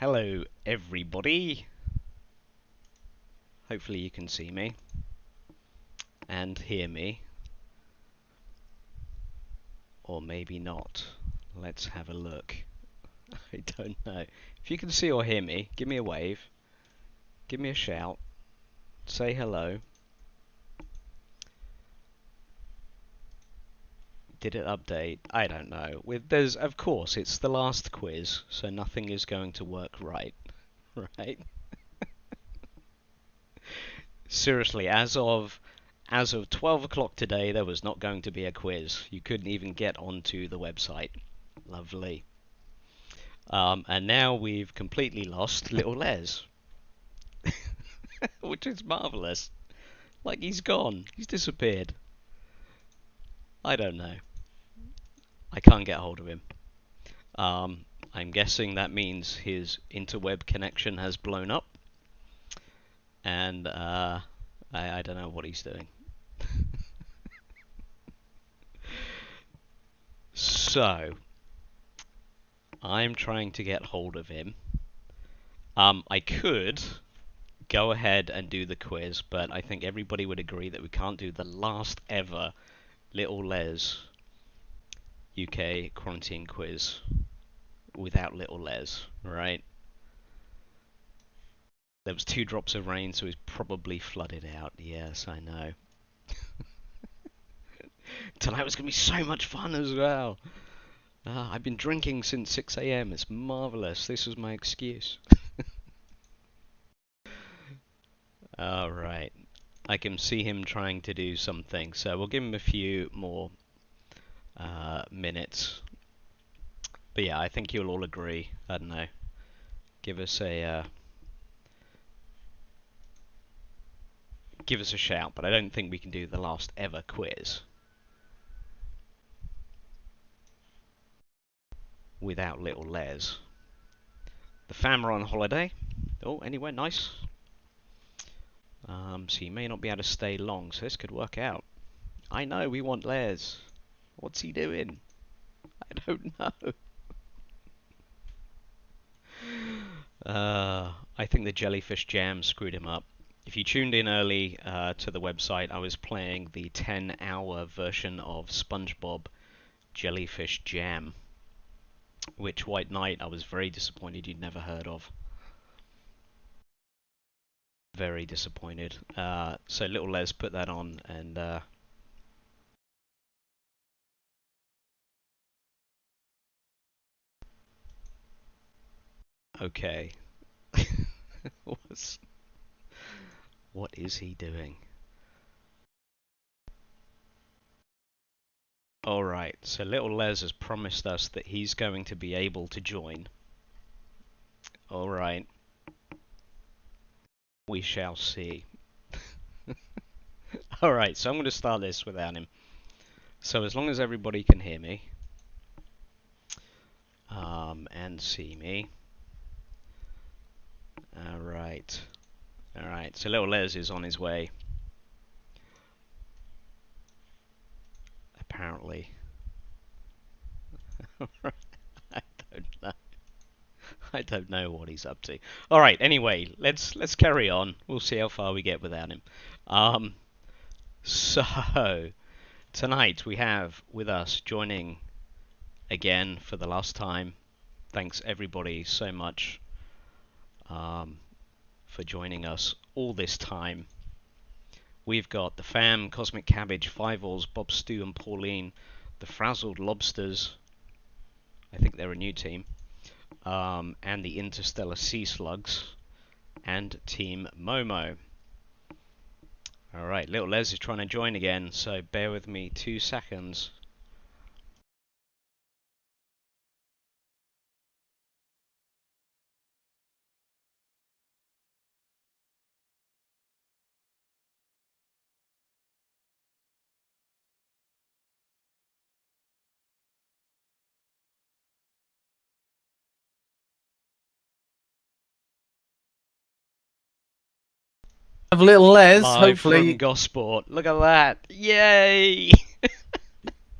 Hello, everybody. Hopefully you can see me and hear me, or maybe not. Let's have a look. I don't know. If you can see or hear me, give me a wave, give me a shout, say hello. Did it update? I don't know. Of course, it's the last quiz, so nothing is going to work right, right? Seriously, as of 12 o'clock today, there was not going to be a quiz. You couldn't even get onto the website. Lovely. And now we've completely lost little Les, which is marvellous. Like, he's gone. He's disappeared. I don't know. I can't get hold of him. I'm guessing that means his interweb connection has blown up. And I don't know what he's doing. So, I'm trying to get hold of him. I could go ahead and do the quiz, but I think everybody would agree that we can't do the last ever Little Les UK quarantine quiz without Little Les, right? There was 2 drops of rain, so he's probably flooded out. Yes, I know. Tonight was going to be so much fun as well. I've been drinking since 6 a.m. It's marvellous. This was my excuse. Alright. I can see him trying to do something, so we'll give him a few more minutes. But yeah, I think you'll all agree. I don't know. Give us a shout, but I don't think we can do the last ever quiz without little Les. The fam are on holiday. Oh, anywhere nice. So you may not be able to stay long, so this could work out. I know, we want Les. What's he doing? I don't know. I think the jellyfish jam screwed him up. If you tuned in early to the website, I was playing the 10-hour version of SpongeBob Jellyfish Jam, which White Knight I was very disappointed you'd never heard of. Very disappointed. So little Les put that on, and okay. What is he doing? Alright, so little Les has promised us that he's going to be able to join. Alright. We shall see. Alright, so I'm going to start this without him. So as long as everybody can hear me and see me. Alright. Alright, so little Les is on his way. Apparently. I don't know. I don't know what he's up to. Alright, anyway, let's carry on. We'll see how far we get without him. So tonight we have with us joining again for the last time. Thanks everybody so much for joining us all this time. We've got the fam, Cosmic Cabbage, Fiveballs, Bob Stew and Pauline, the Frazzled Lobsters, I think they're a new team, and the Interstellar Sea Slugs, and Team Momo. Alright, little Les is trying to join again, so bear with me 2 seconds. Of little Les, Live hopefully from Gosport. Look at that! Yay!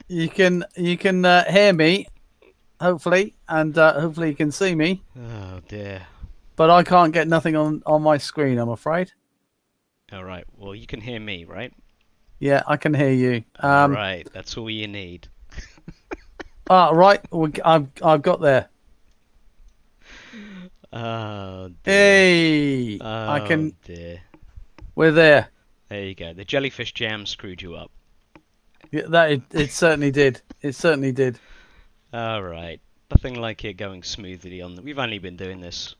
you can hear me. hopefully, and hopefully you can see me. Oh dear. But I can't get nothing on my screen, I'm afraid. All right. Well, you can hear me, right? Yeah, I can hear you. All right. That's all you need. Right. I've got there. Oh dear. Hey, Oh I can. dear. We're there. There you go. The jellyfish jam screwed you up. Yeah, that it certainly did. It certainly did. All right. Nothing like it going smoothly on. We've only been doing this,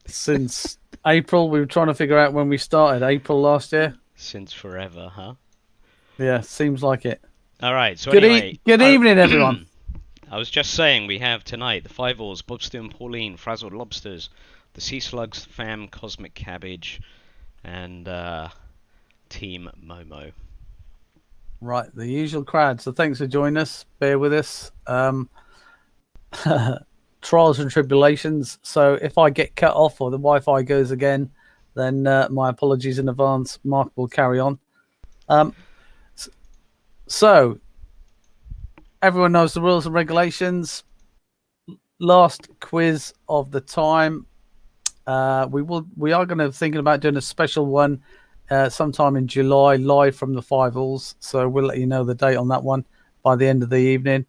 Since April, we were trying to figure out when we started. April last year. since forever, huh? Yeah, seems like it. All right. So Good anyway, good evening, everyone. I was just saying we have tonight the Five Alls, Bobster and Pauline, Frazzled Lobsters, the Sea Slugs, Fam, Cosmic Cabbage, and Team Momo. Right, the usual crowd. So thanks for joining us. Bear with us. Trials and tribulations. So if I get cut off or the Wi-Fi goes again, then my apologies in advance. Mark will carry on. So everyone knows the rules and regulations. Last quiz of the time. We are going to thinking about doing a special one sometime in July, live from the Five Alls. So we'll let you know the date on that one by the end of the evening.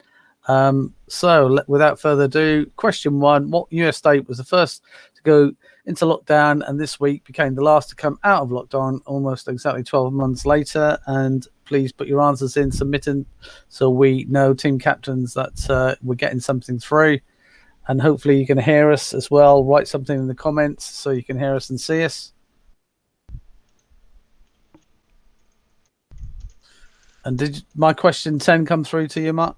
So without further ado, question one: what US state was the first to go into lockdown and this week became the last to come out of lockdown almost exactly 12 months later? And please put your answers in, submitting, so we know, team captains, that we're getting something through. And hopefully you can hear us as well. Write something in the comments so you can hear us and see us. And did my question 10 come through to you, Mark?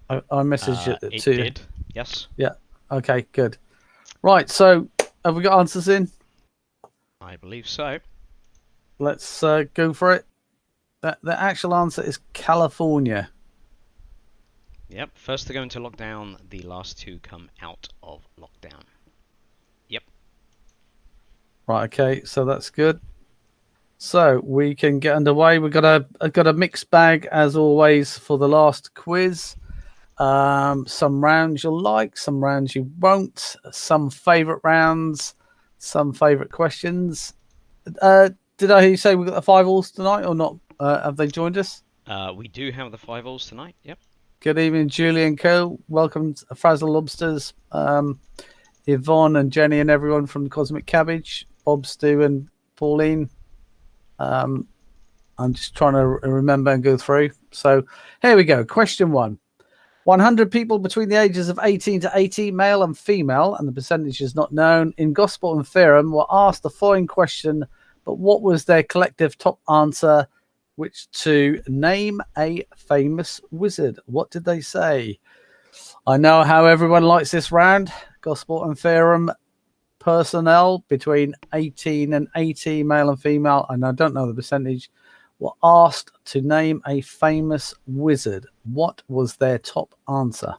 I messaged it to you. It did, yes. Yeah. Okay, good. Right, so have we got answers in? I believe so. Let's go for it. The actual answer is California. Yep, first to go into lockdown, the last to come out of lockdown. Yep. Right, okay, so that's good. So we can get underway. We've got a mixed bag as always for the last quiz. Some rounds you'll like, some rounds you won't, some favourite rounds, some favourite questions. Did I hear you say we've got the Five Alls tonight or not? Have they joined us? We do have the Five Alls tonight, yep. Good evening, Julie and Co. Welcome to Frazzle Lobsters. Yvonne and Jenny and everyone from Cosmic Cabbage, Bob, Stu and Pauline. I'm just trying to remember and go through. So here we go. Question one. 100 people between the ages of 18 to 80, male and female, and the percentage is not known, in Gospel and Theorem were asked the following question, but what was their collective top answer? Which to name a famous wizard. What did they say? I know how everyone likes this round. Gospel and Theorem personnel between 18 and 80, male and female, and I don't know the percentage, were asked to name a famous wizard. What was their top answer?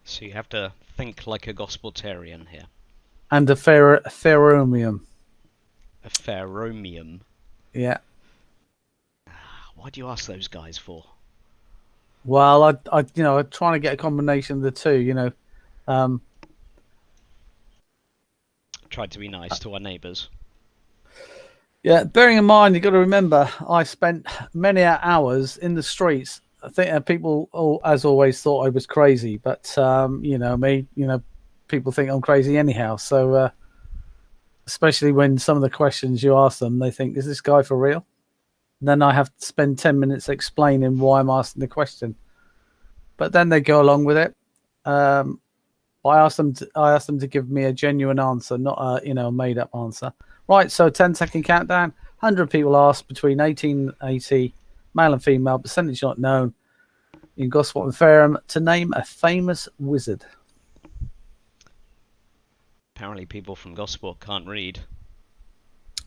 So you have to think like a Gospeltarian here. And a Theromium. A Pheromium. Yeah. What do you ask those guys for? Well, I'm trying to get a combination of the two. Tried to be nice to our neighbours. Yeah, bearing in mind, you've got to remember, I spent many hours in the streets. I think people, as always, thought I was crazy, but people think I'm crazy anyhow. So, especially when some of the questions you ask them, they think, "Is this guy for real?" And then I have to spend 10 minutes explaining why I'm asking the question. But then they go along with it. I asked them to give me a genuine answer, not a made up answer. Right, so 10-second countdown. 100 people asked between 18 and 80, male and female, percentage not known, in Gospel and Theorem, to name a famous wizard. Apparently people from Gospel can't read.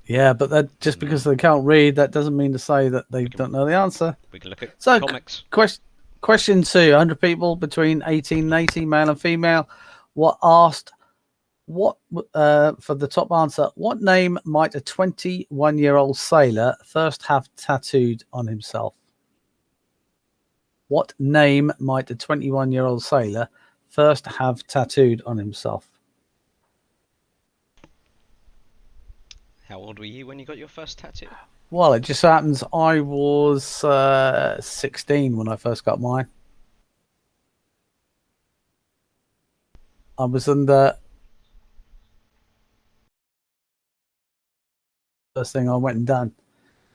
Yeah, but that just because they can't read, that doesn't mean to say that they don't know the answer. We can look at comics. Question 2, 100 people between 18 and 80, male and female, were asked for the top answer, what name might a 21-year-old sailor first have tattooed on himself? What name might a 21-year-old sailor first have tattooed on himself? How old were you when you got your first tattoo? Well, it just happens I was 16 when I first got mine. I was under first thing I went and done.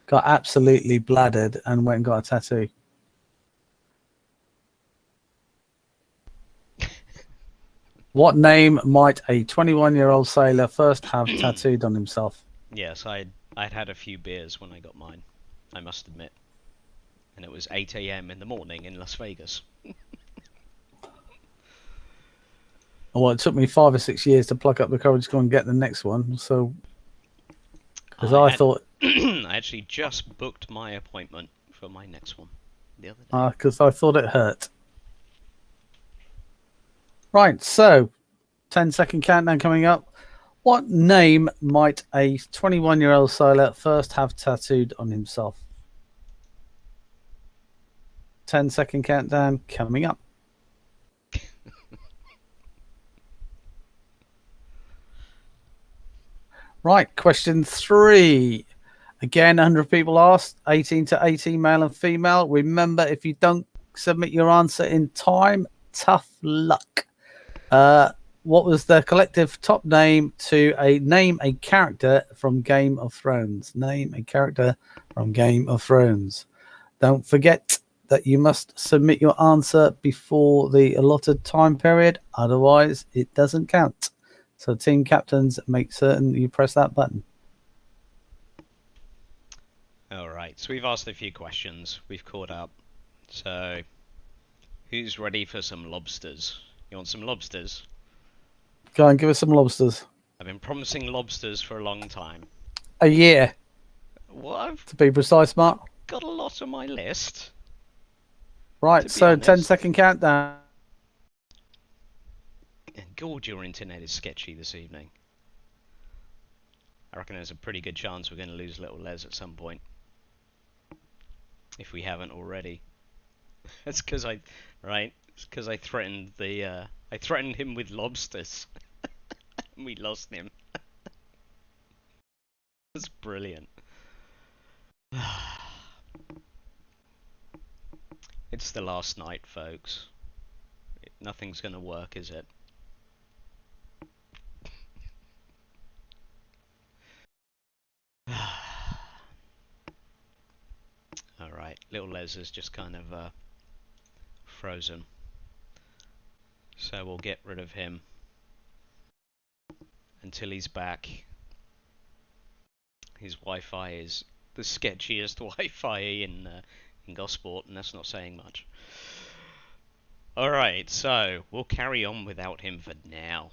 Got absolutely bladdered and went and got a tattoo. What name might a 21-year-old sailor first have tattooed on himself? Yes, I'd had a few beers when I got mine, I must admit. And it was 8 a.m. in the morning in Las Vegas. Well, it took me 5 or 6 years to pluck up the courage to go and get the next one. So, because I thought, I actually just booked my appointment for my next one the other day. because I thought it hurt. Right, so 10-second countdown coming up. What name might a 21-year-old sailor first have tattooed on himself? 10-second countdown coming up. Right, question 3. Again, 100 people asked, 18 to 18, male and female. Remember, if you don't submit your answer in time, tough luck. What was the collective top name to name a character from Game of Thrones? Name a character from Game of Thrones. Don't forget that you must submit your answer before the allotted time period. Otherwise, it doesn't count. So team captains, make certain you press that button. Alright, so we've asked a few questions. We've caught up. So, who's ready for some lobsters? You want some lobsters? Go and give us some lobsters. I've been promising lobsters for a long time. A year. What? To be precise, Mark. Got a lot on my list. Right, so 10-second countdown. And God, your internet is sketchy this evening. I reckon there's a pretty good chance we're going to lose little Les at some point. If we haven't already. That's because It's because I threatened I threatened him with lobsters. And we lost him. That's brilliant. It's the last night, folks. Nothing's gonna work, is it? Alright, little Les is just kind of frozen. So we'll get rid of him until he's back. His Wi-Fi is the sketchiest Wi-Fi in Gosport, and that's not saying much. Alright, so we'll carry on without him for now.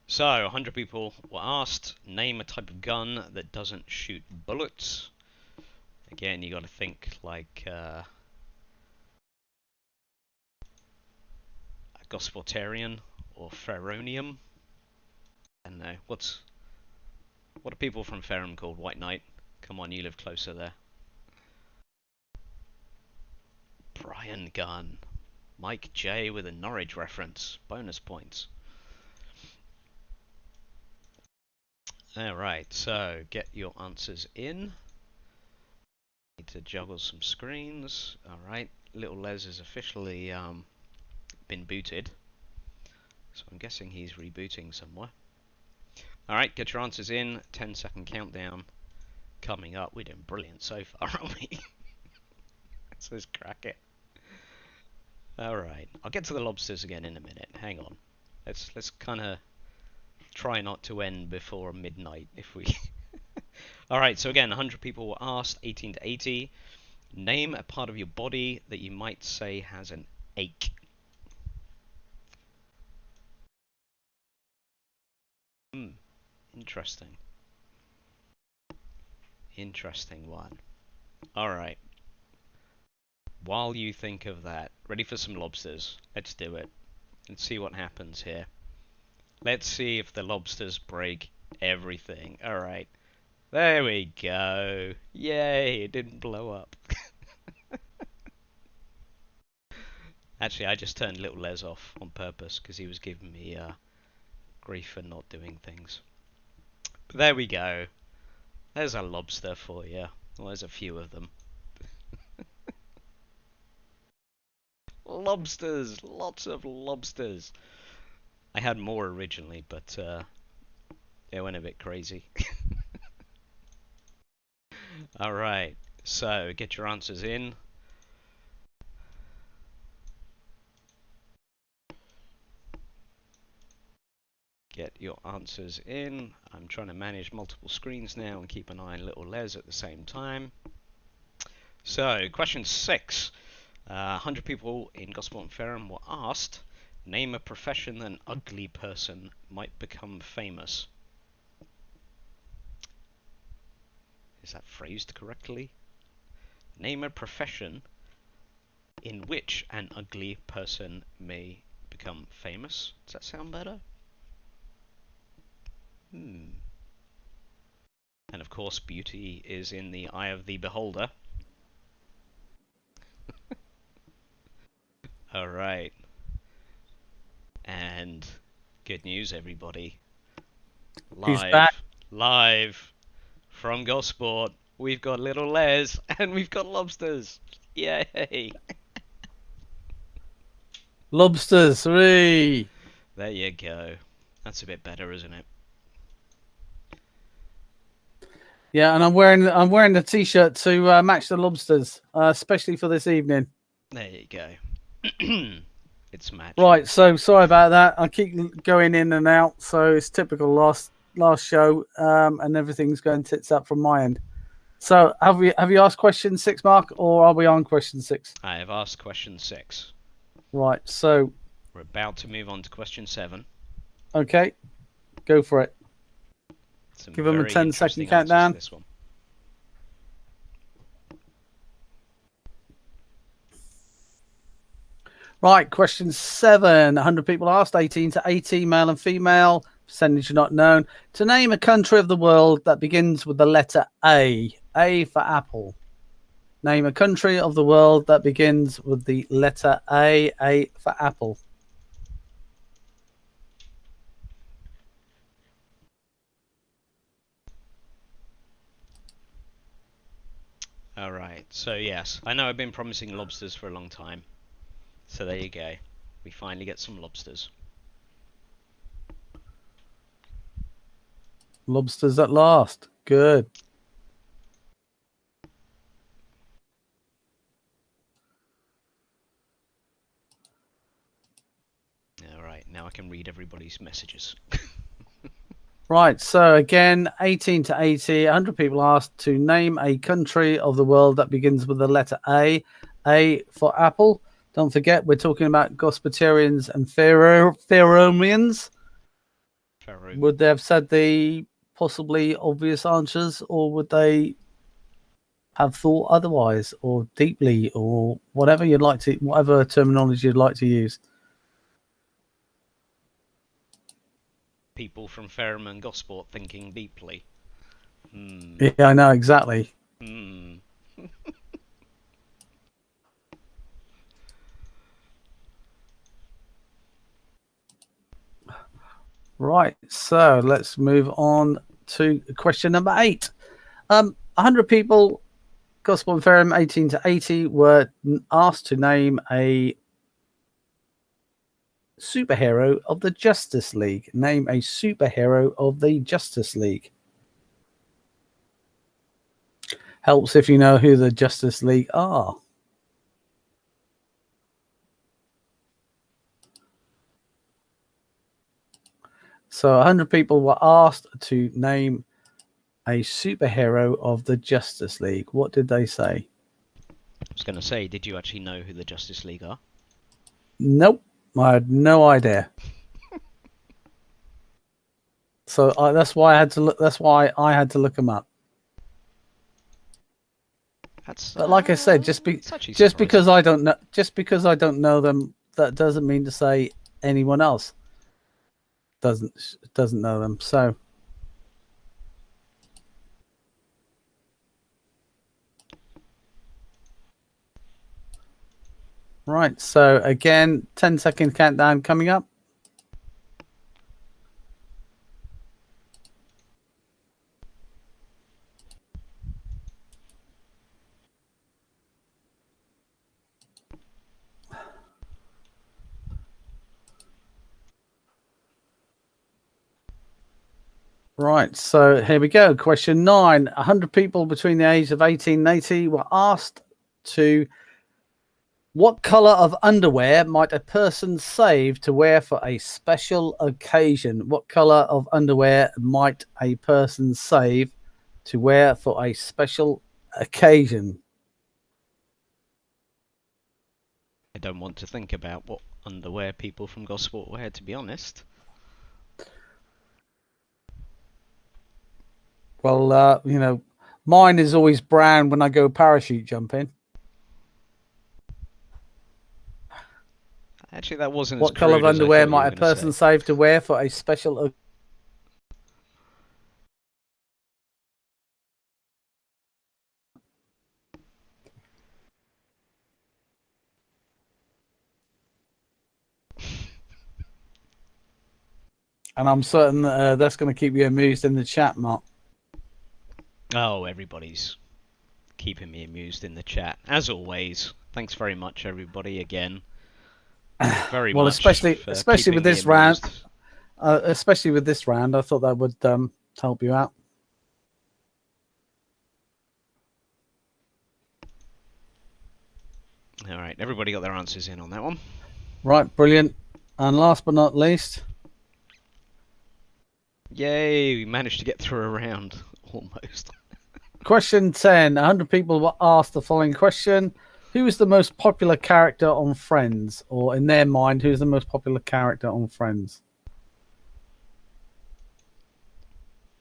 So, 100 people were asked, name a type of gun that doesn't shoot bullets. Again, you gotta think like a Gosportarian or Ferronium. I don't know, what are people from Ferrum called? White Knight? Come on, you live closer there. Brian Gunn. Mike J with a Norwich reference. Bonus points. Alright, so get your answers in. Need to juggle some screens. Alright, little Les is officially been booted. So I'm guessing he's rebooting somewhere. Alright, get your answers in. 10-second countdown coming up. We're doing brilliant so far, aren't we? Let's just crack it. Alright, I'll get to the lobsters again in a minute. Hang on. Let's kind of try not to end before midnight if we... Alright, so again, 100 people were asked, 18 to 80. Name a part of your body that you might say has an ache. Interesting. Interesting one. Alright. While you think of that, ready for some lobsters? Let's do it. Let's see what happens here. Let's see if the lobsters break everything. Alright. There we go. Yay, it didn't blow up. Actually, I just turned little Les off on purpose because he was giving me grief for not doing things. But there we go. There's a lobster for you. Well, there's a few of them. Lobsters! Lots of lobsters! I had more originally, but it went a bit crazy. Alright, so get your answers in. Get your answers in. I'm trying to manage multiple screens now and keep an eye on little Les at the same time. So, question 6. 100 people in Gosport and Ferrum were asked, name a profession an ugly person might become famous. Is that phrased correctly? Name a profession in which an ugly person may become famous. Does that sound better? And of course, beauty is in the eye of the beholder. Alright. And good news, everybody. He's back. Live from Gosport. We've got little Les and we've got lobsters. Yay! Lobsters, 3. There you go. That's a bit better, isn't it? Yeah, and I'm wearing the t-shirt to match the lobsters, especially for this evening. There you go. It's matched. Right, so sorry about that. I keep going in and out, so it's typical last show, and everything's going tits up from my end. So have you asked question 6, Mark, or are we on question 6? I have asked question 6. Right, so We're about to move on to question 7. Okay, go for it. Some Give them a very 10-second interesting answers countdown. to this one. Right, question 7. 100 people asked, 18 to 80, male and female, percentage not known. To name a country of the world that begins with the letter A. A for apple. Name a country of the world that begins with the letter A. A for apple. Alright, so yes, I know I've been promising lobsters for a long time. So there you go. We finally get some lobsters. Lobsters at last. Good. Alright, now I can read everybody's messages. Right, so again, 18 to 80, 100 people asked to name a country of the world that begins with the letter A. A for apple. Don't forget, we're talking about Gospitarians and Pharomians. Would they have said the possibly obvious answers, or would they have thought otherwise, or deeply, or whatever you'd like to, whatever terminology you'd like to use? People from Ferrum and Gosport thinking deeply. Yeah, I know, exactly. Right, so let's move on to question number 8. 100 people, Gosport and Ferrum, 18 to 80, were asked to name a superhero of the Justice League. Name a superhero of the Justice League. Helps if you know who the Justice League are. So 100 people were asked to name a superhero of the Justice League. What did they say? I was going to say, did you actually know who the Justice League are? Nope, I had no idea. So that's why I had to look. That's why I had to look them up. But like I said, just because I don't know them, that doesn't mean to say anyone else doesn't know them. So Right. So again, 10-second countdown coming up. Right, so here we go. Question 9. 100 people between the age of 18 and 80 were asked to what color of underwear might a person save to wear for a special occasion? What color of underwear might a person save to wear for a special occasion? I don't want to think about what underwear people from Gosport wear, to be honest. Well, mine is always brown when I go parachute jumping. Actually, that wasn't What as color of crude as I underwear thought you might were a going to person say. save to wear for a special And I'm certain that's going to keep you amused in the chat, Mark. Oh, everybody's keeping me amused in the chat. As always, thanks very much, everybody, again. Very Well, much especially for with keeping me this round, amused. especially with this round, I thought that would help you out. All right, everybody got their answers in on that one. Right, brilliant. And last but not least, Yay, we managed to get through a round, almost. question 10. 100 people were asked the following question. Who is the most popular character on Friends? Or in their mind, who's the most popular character on Friends?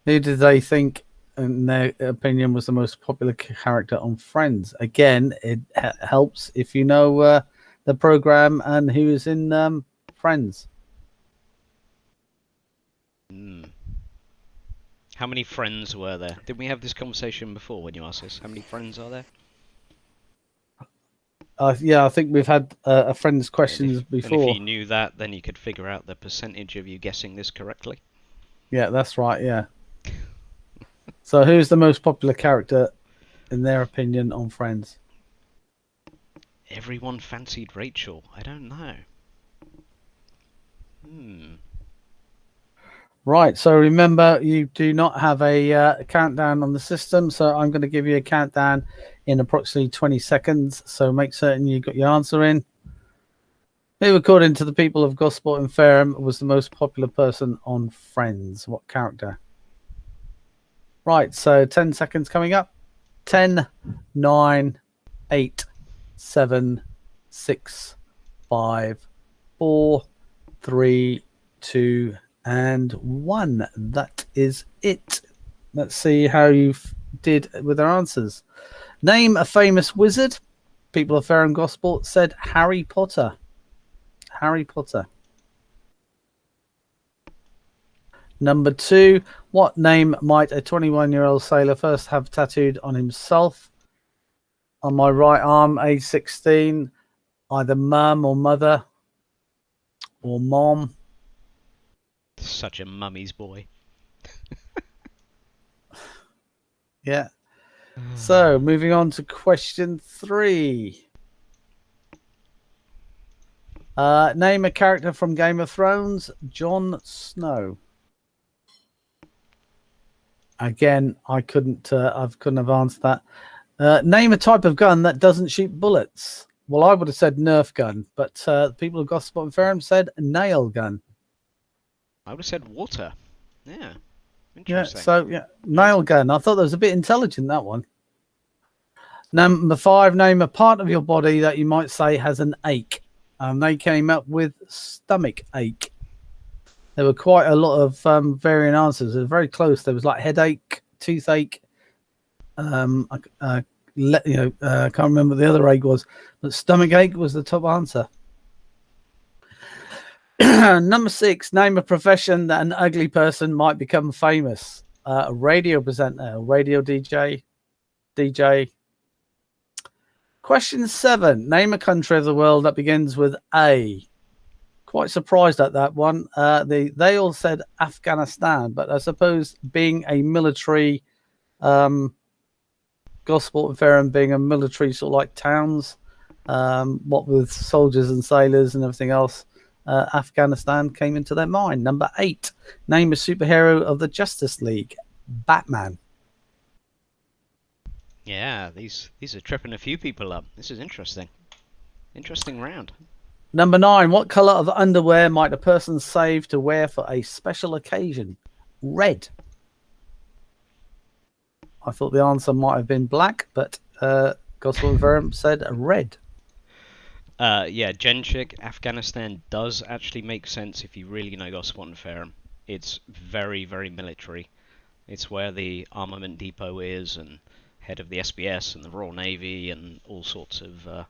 Who did they think, in their opinion, was the most popular character on Friends? Again, it helps if you know the program and who is in Friends. How many friends were there? Did we have this conversation before when you asked us? How many friends are there? Yeah, I think we've had a Friends questions before. And if you knew that, then you could figure out the percentage of you guessing this correctly. Yeah, that's right, yeah. So who's the most popular character, in their opinion, on Friends? Everyone fancied Rachel. I don't know. Right, so remember, you do not have a countdown on the system, so I'm going to give you a countdown in approximately 20 seconds, so make certain you got your answer in. Who, according to the people of Gosport and Fareham, was the most popular person on Friends? What character? Right, so 10 seconds coming up. 10, 9, 8, 7, 6, 5, 4, 3, 2, and 1. That is it. Let's see how you did with our answers. Name a famous wizard. People of Fareham Gosport said Harry Potter. Harry Potter. Number 2, what name might a 21-year-old sailor first have tattooed on himself? On my right arm, age 16, either mum or mother or mom. Such a mummy's boy. Yeah. So, moving on to question 3. Name a character from Game of Thrones. Jon Snow. Again, I couldn't have answered that. Name a type of gun that doesn't shoot bullets. Well, I would have said Nerf gun, but people of Gosport and Fareham said nail gun. I would have said water. Yeah. Interesting. Yeah, so yeah, nail gun. I thought that was a bit intelligent, that one. Number 5, name a part of your body that you might say has an ache. And they came up with stomach ache. There were quite a lot of varying answers. It was very close. There was like headache, toothache. I can't remember what the other ache was, but stomach ache was the top answer. Number 6, name a profession that an ugly person might become famous. A radio presenter, a radio DJ. Question 7. Name a country of the world that begins with A. Quite surprised at that one. They all said Afghanistan, but I suppose being a military, Gosport and Fareham being a military sort of like towns, what with soldiers and sailors and everything else, Afghanistan came into their mind. Number 8. Name a superhero of the Justice League. Batman. Yeah, these are tripping a few people up. This is interesting. Interesting round. Number 9. What color of underwear might a person save to wear for a special occasion? Red. I thought the answer might have been black, but Gospel and Fareham said red. Yeah, Genchik, Afghanistan does actually make sense if you really know Gosport and Fareham. It's very, very military. It's where the armament depot is, and head of the SBS and the Royal Navy and all sorts of...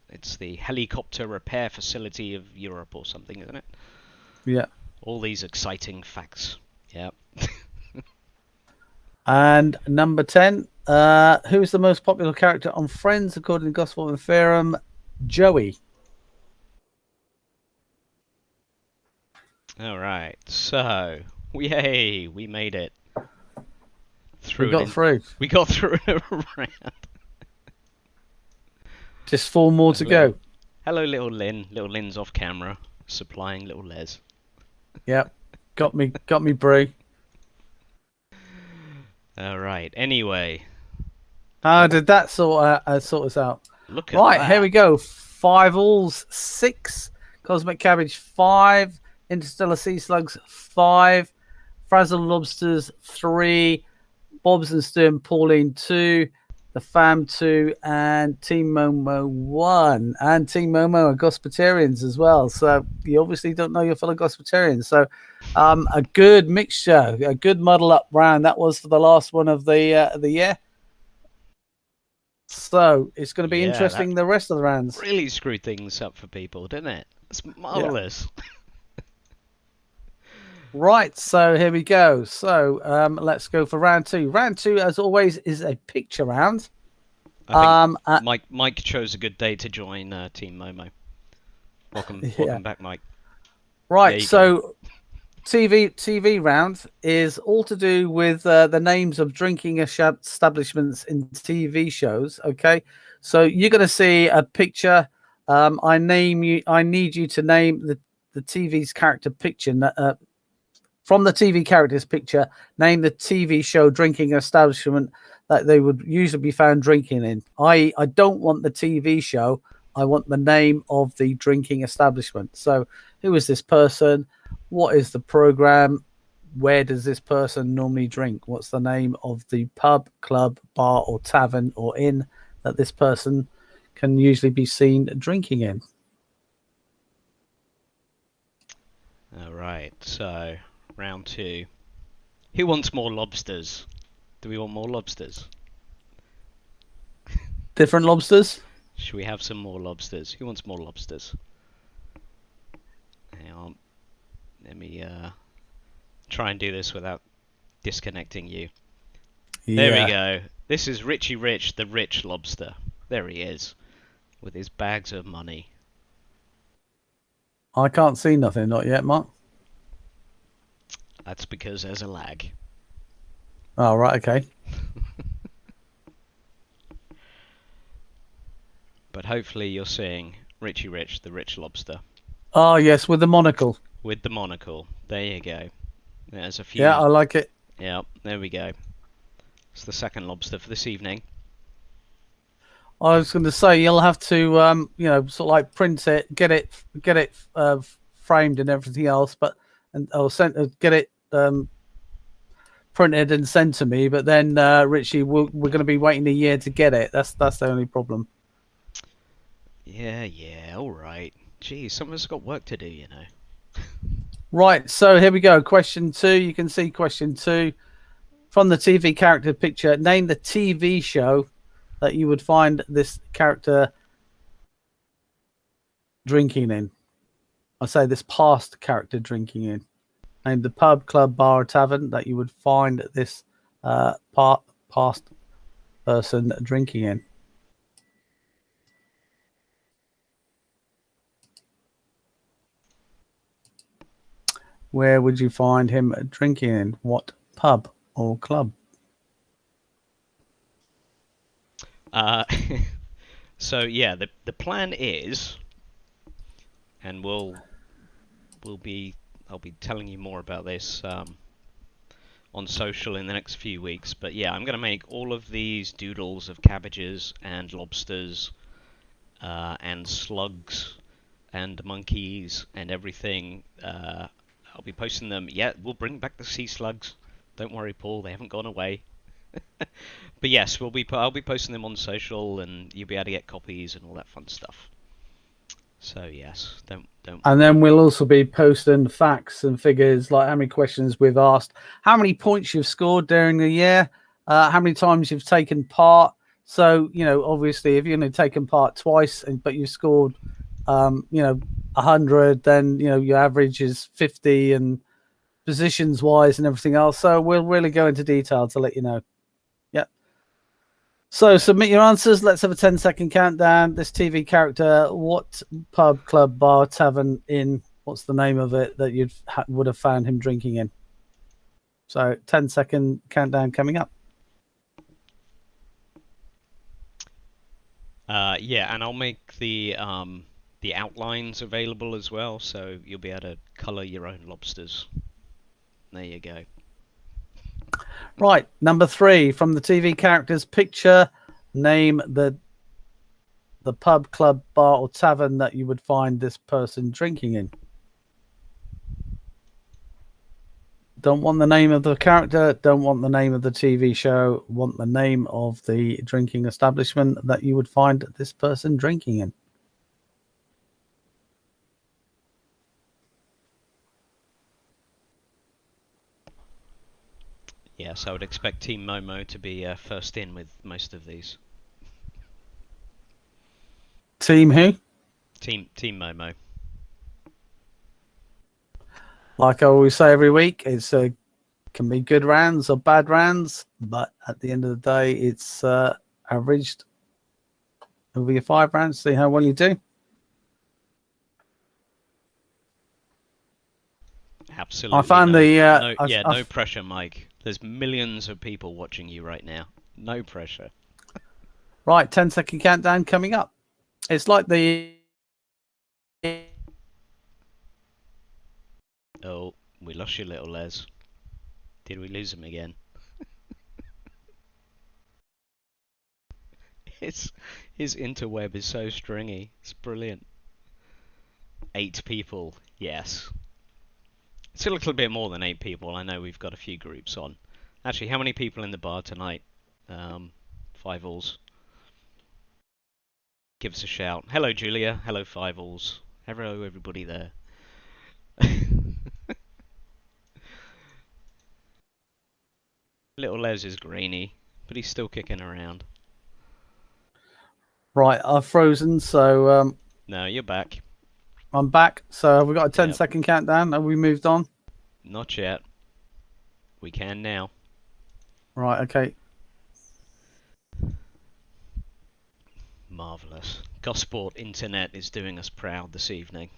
it's the helicopter repair facility of Europe or something, isn't it? Yeah. All these exciting facts. Yeah. And number 10. Who is the most popular character on Friends according to Gospel and Fareham? Joey. All right. So, yay, we made it. We got through. We got through a round. Just 4 more to go. Hello, little Lynn. Little Lynn's off camera, supplying little Les. Yep. Got me, Brie. All right. Anyway. How did that sort us out? Look at right, that. Here we go. 5 alls, 6. Cosmic Cabbage, 5. Interstellar Sea Slugs, 5. Frazzle Lobsters, 3. Bobs and Stu and Pauline, 2. The Fam, 2. And Team Momo, 1. And Team Momo are Gospitarians as well. So you obviously don't know your fellow Gospitarians. So a good mixture, a good muddle up round. That was for the last one of the year. So it's going to be interesting the rest of the rounds. Really screwed things up for people, didn't it? It's marvellous. Yeah. Right, so here we go. So let's go for round 2. Round 2, as always, is a picture round. I think Mike chose a good day to join Team Momo. Welcome back, Mike. Right, so TV round is all to do with the names of drinking establishments in TV shows. Okay, so you're going to see a picture. I need you to name the TV's character picture. From the TV character's picture, name the TV show drinking establishment that they would usually be found drinking in. I don't want the TV show. I want the name of the drinking establishment. So who is this person? What is the program? Where does this person normally drink? What's the name of the pub, club, bar, or tavern or inn that this person can usually be seen drinking in? All right, so round 2. Who wants more lobsters? Do we want more lobsters? Different lobsters? Should we have some more lobsters? Who wants more lobsters? Hang on. Let me try and do this without disconnecting you. Yeah. There we go. This is Richie Rich, the rich lobster. There he is, with his bags of money. I can't see nothing, not yet, Mark. That's because there's a lag. Oh, right, okay. But hopefully you're seeing Richie Rich, the rich lobster. Oh, yes, with the monocle. With the monocle. There you go. There's a few. Yeah, I like it. Yeah, there we go. It's the second lobster for this evening. I was going to say you'll have to, sort of like print it, get it framed and everything else, get it printed and sent to me. But then, Richie, we're going to be waiting a year to get it. That's the only problem. Yeah, all right. Geez, some of us got work to do, you know. Right, so here we go. Question 2. You can see question 2 from the TV character picture. Name the TV show that you would find this character drinking in. I say this past character drinking in. Name the pub, club, bar, or tavern that you would find this past person drinking in. where would you find him drinking in? What pub or club? So yeah, the plan is, and I'll be telling you more about this on social in the next few weeks. But yeah, I'm going to make all of these doodles of cabbages and lobsters and slugs and monkeys and everything. I'll be posting them. Yeah, we'll bring back the sea slugs. Don't worry, Paul. They haven't gone away. But yes, I'll be posting them on social, and you'll be able to get copies and all that fun stuff. So yes, don't. And then we'll also be posting facts and figures, like how many questions we've asked, how many points you've scored during the year, how many times you've taken part. So, obviously, if you've only taken part twice, but you've scored, 100, then, your average is 50 and positions wise and everything else. So we'll really go into detail to let you know. Yeah. So submit your answers. Let's have a 10-second countdown. This TV character, what pub, club, bar, tavern, inn, what's the name of it that you would have found him drinking in? So 10-second countdown coming up. Yeah, and I'll make the outlines available as well, so you'll be able to colour your own lobsters. There you go. Right, number 3 from the TV character's picture. Name the pub, club, bar, or tavern that you would find this person drinking in. Don't want the name of the character. Don't want the name of the TV show. Want the name of the drinking establishment that you would find this person drinking in. Yes, I would expect Team Momo to be first in with most of these. Team who? Team Momo. Like I always say every week, it's can be good rounds or bad rounds, but at the end of the day, it's averaged over your 5 rounds. See how well you do. Absolutely. I found no pressure, Mike. There's millions of people watching you right now. No pressure. Right, 10-second countdown coming up. It's like the... Oh, we lost you, little Les. Did we lose him again? His interweb is so stringy. It's brilliant. 8 people, yes. It's a little bit more than 8 people. I know we've got a few groups on. Actually, how many people in the bar tonight? 5-alls. Give us a shout. Hello, Julia. Hello, 5-alls. Hello, everybody there. Little Les is grainy, but he's still kicking around. Right, I've frozen, so... No, you're back. I'm back. So have we got a 10-second countdown? Have we moved on? Not yet. We can now. Right, okay. Marvellous. Gosport Internet is doing us proud this evening.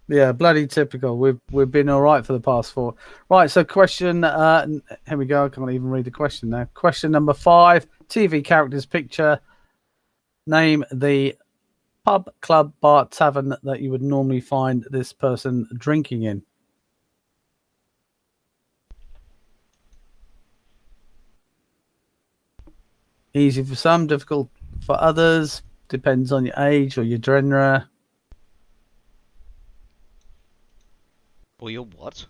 Yeah, bloody typical. We've been all right for the past 4. Right, so question... here we go. I can't even read the question now. Question number 5. TV character's picture. Name the pub, club, bar, tavern that you would normally find this person drinking in. Easy for some, difficult for others. Depends on your age or your genre. Or your what?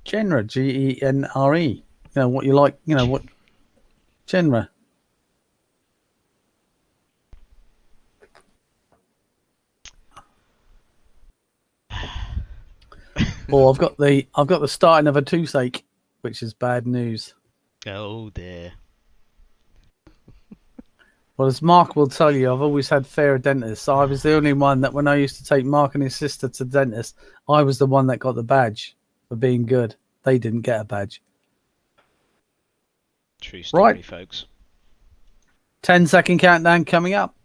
Genre, G-E-N-R-E. You know, what you like, what genre. Or I've got the starting of a toothache, which is bad news. Oh dear. Well, as Mark will tell you, I've always had fair dentists. I was the only one that when I used to take Mark and his sister to the dentist, I was the one that got the badge for being good. They didn't get a badge. True story, right, folks. 10-second countdown coming up.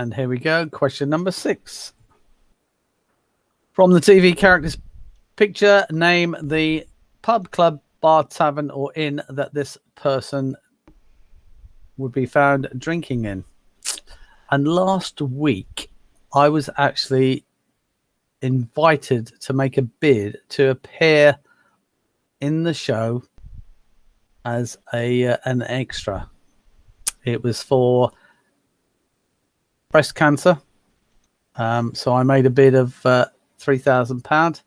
And here we go. Question number 6. From the TV character's picture, name the pub, club, bar, tavern, or inn that this person would be found drinking in. And last week, I was actually invited to make a bid to appear in the show as an extra. It was for breast cancer. So I made a bid of £3,000,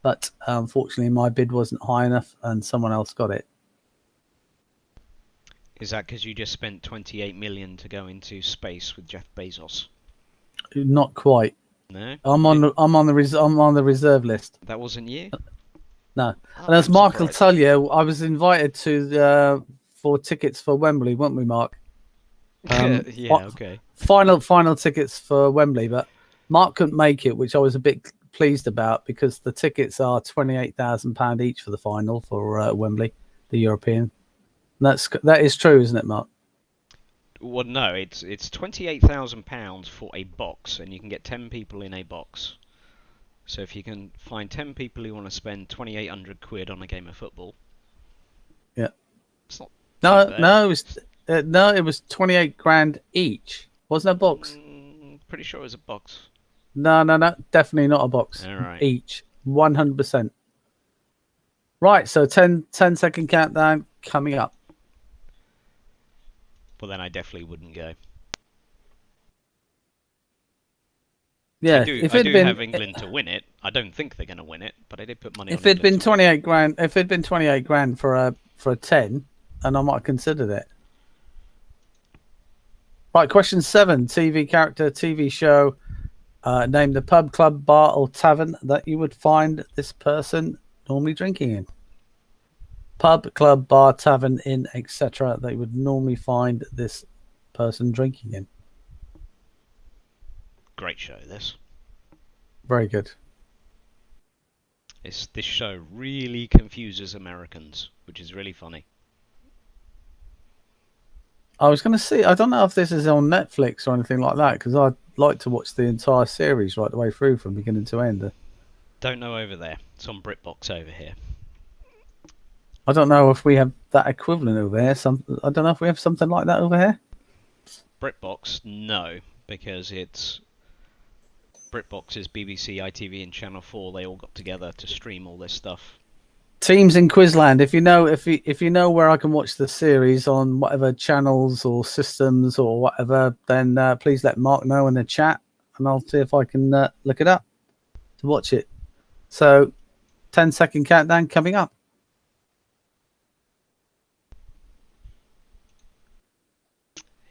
but unfortunately my bid wasn't high enough and someone else got it. Is that because you just spent 28 million to go into space with Jeff Bezos? Not quite. No. I'm on the reserve list. That wasn't you? No. Oh, And as I'm Mark will surprised. tell you, I was invited to for tickets for Wembley, weren't we, Mark? Yeah. Okay. Final tickets for Wembley, but Mark couldn't make it, which I was a bit pleased about because the tickets are £28,000 each for the final for Wembley, the European. And that is true, isn't it, Mark? Well, no, it's £28,000 for a box, and you can get 10 people in a box. So if you can find 10 people who want to spend 2,800 quid on a game of football, yeah, it's not. No, it was 28 grand each. Wasn't a box? Pretty sure it was a box. No, definitely not a box. All right. Each, 100%. Right, so 10-second countdown coming up. Well, then I definitely wouldn't go. Yeah, I do have England to win it. I don't think they're going to win it, but I did put money on if it'd been England to win 28 grand, if it'd been 28 grand for a 10, and I might have considered it. Right, question 7. TV character, TV show. Name the pub, club, bar, or tavern that you would find this person normally drinking in. Pub, club, bar, tavern, inn, etc. that you would normally find this person drinking in. Great show, this. Very good. This show really confuses Americans, which is really funny. I was going to see, I don't know if this is on Netflix or anything like that, because I'd like to watch the entire series right the way through from beginning to end. Don't know over there. It's on BritBox over here. I don't know if we have that equivalent over here. I don't know if we have something like that over here. BritBox, no, because it's BritBox is BBC, ITV, and Channel 4. They all got together to stream all this stuff. Teams in Quizland, if you know where I can watch the series on whatever channels or systems or whatever, then please let Mark know in the chat, and I'll see if I can look it up to watch it. So, 10-second countdown coming up.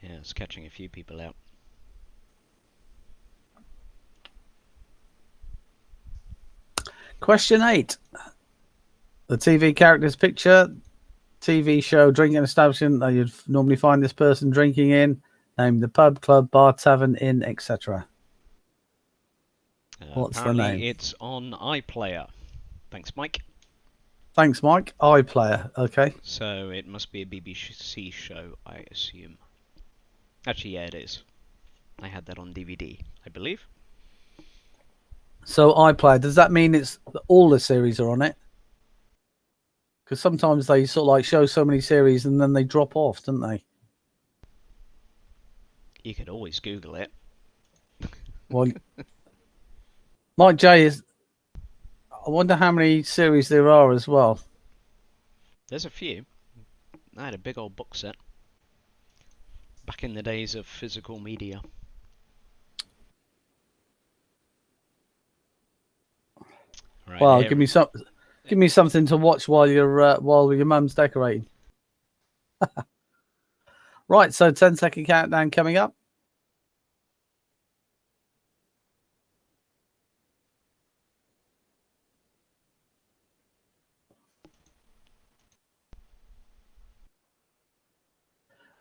Yeah, it's catching a few people out. Question 8. The TV character's picture, TV show, drinking establishment that you'd normally find this person drinking in. Name the pub, club, bar, tavern, inn, etc. What's the name? It's on iPlayer. Thanks, Mike. Thanks, Mike. iPlayer. Okay. So it must be a BBC show, I assume. Actually, yeah, it is. I had that on DVD, I believe. So iPlayer, does that mean it's all the series are on it? Because sometimes they sort of like show so many series and then they drop off, don't they? You could always Google it. Well, Mike J is. I wonder how many series there are as well. There's a few. I had a big old box set. Back in the days of physical media. Right, Well, give me something to watch while your mum's decorating. Right, so 10-second countdown coming up.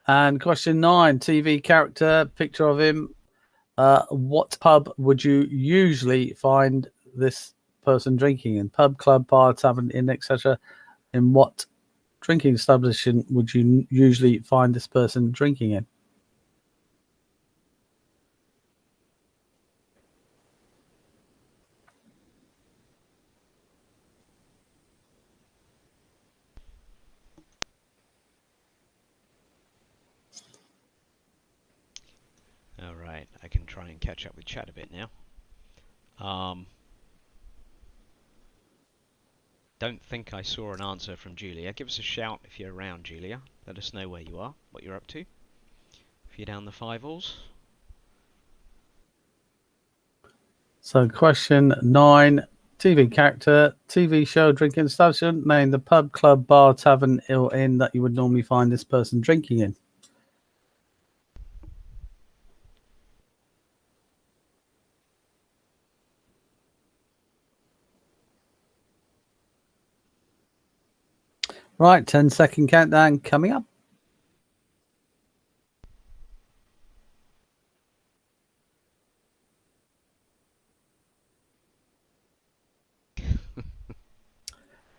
And question 9, TV character, picture of him. What pub would you usually find this person drinking in? Pub, club, bar, tavern, inn, etc. In what drinking establishment would you usually find this person drinking in? All right, I can try and catch up with chat a bit now. Don't think I saw an answer from Julia. Give us a shout if you're around, Julia. Let us know where you are, what you're up to. If you're down the Five-Alls. So question 9. TV character, TV show, drinking establishment. Name the pub, club, bar, tavern, or inn that you would normally find this person drinking in. Right, 10-second countdown coming up.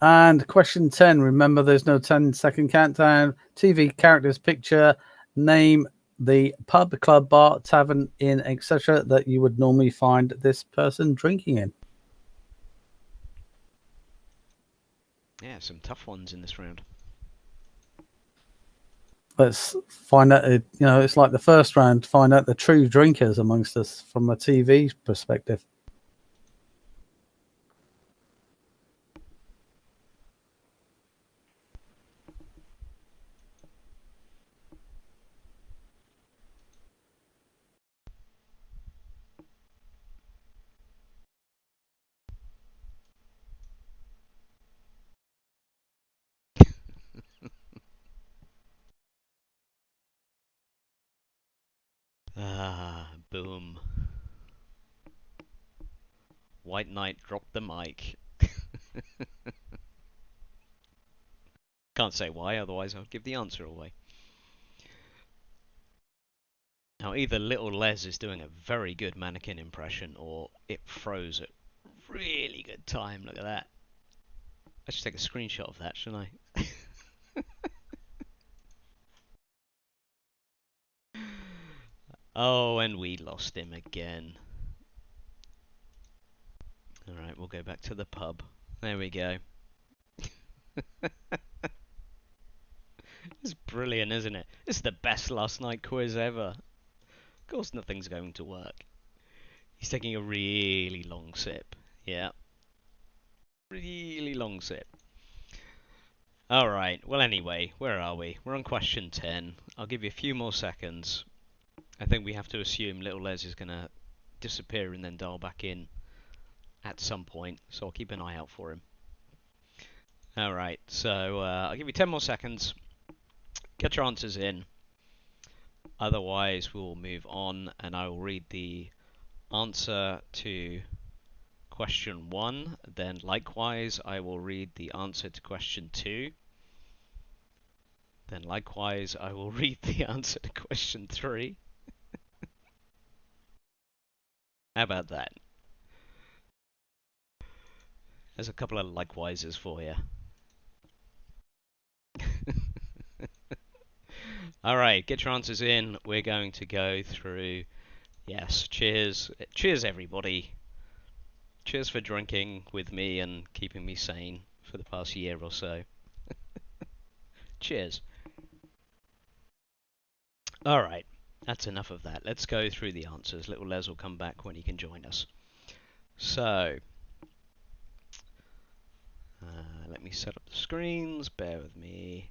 And question 10. Remember, there's no 10-second countdown. TV characters, picture, name the pub, club, bar, tavern, inn, etc. that you would normally find this person drinking in. Yeah, some tough ones in this round. Let's find out, it's like the first round, find out the true drinkers amongst us from a TV perspective. Boom. White Knight dropped the mic. Can't say why, otherwise I'll give the answer away. Now, either Little Les is doing a very good mannequin impression, or it froze at really good time. Look at that. I should take a screenshot of that, shouldn't I? Oh, and we lost him again. Alright, we'll go back to the pub. There we go. It's brilliant, isn't it? This is the best last night quiz ever. Of course nothing's going to work. He's taking a really long sip. Yeah. Really long sip. Alright, well anyway, where are we? We're on question 10. I'll give you a few more seconds. I think we have to assume Little Les is going to disappear and then dial back in at some point, so I'll keep an eye out for him. Alright, so I'll give you 10 more seconds. Get your answers in. Otherwise, we'll move on and I will read the answer to question 1. Then likewise, I will read the answer to question 2. Then likewise, I will read the answer to question 3. How about that? There's a couple of likewises for you. Alright, get your answers in. We're going to go through... Yes, cheers. Cheers, everybody. Cheers for drinking with me and keeping me sane for the past year or so. Cheers. Alright, that's enough of that. Let's go through the answers. Little Les will come back when he can join us. So, let me set up the screens. Bear with me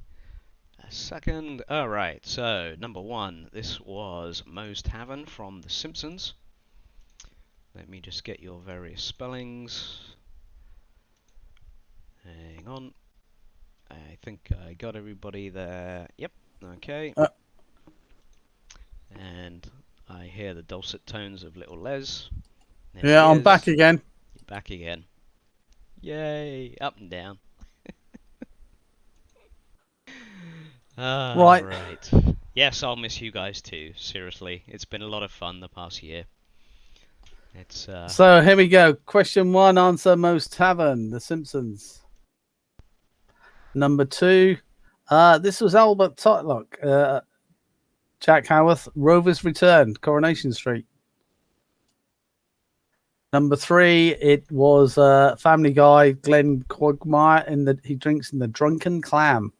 a second. Alright, so number 1. This was Moe's Tavern from The Simpsons. Let me just get your various spellings. Hang on. I think I got everybody there. Yep, okay. And I hear the dulcet tones of Little Les. Yeah, I'm back again. You're back again. Yay! Up and down. Right. Yes, I'll miss you guys too. Seriously, it's been a lot of fun the past year. It's So here we go. Question 1, answer Moe's Tavern, The Simpsons. Number 2, this was Albert Totlock, Jack Howarth, Rover's Return, Coronation Street. Number 3, it was Family Guy, Glenn Quagmire, he drinks in the Drunken Clam.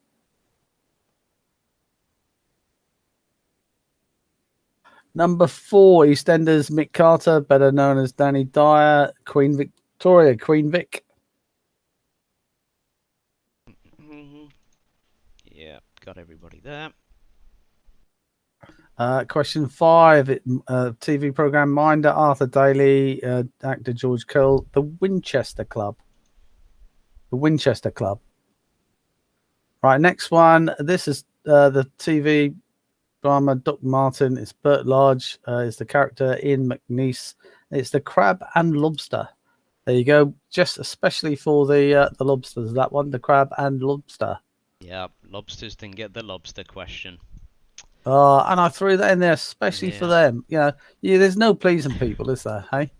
Number 4, EastEnders Mick Carter, better known as Danny Dyer, Queen Victoria, Queen Vic. Yeah, got everybody there. Question 5, TV program Minder, Arthur Daly, actor George Cole, The Winchester Club. The Winchester Club. Right, next one. This is the TV drama Doc Martin. It's Bert Large. Is the character Ian McNeice. It's the Crab and Lobster. There you go. Just especially for the lobsters. That one, the Crab and Lobster. Yeah, lobsters didn't get the lobster question. And I threw that in there especially for them. There's no pleasing people, is there? Hey.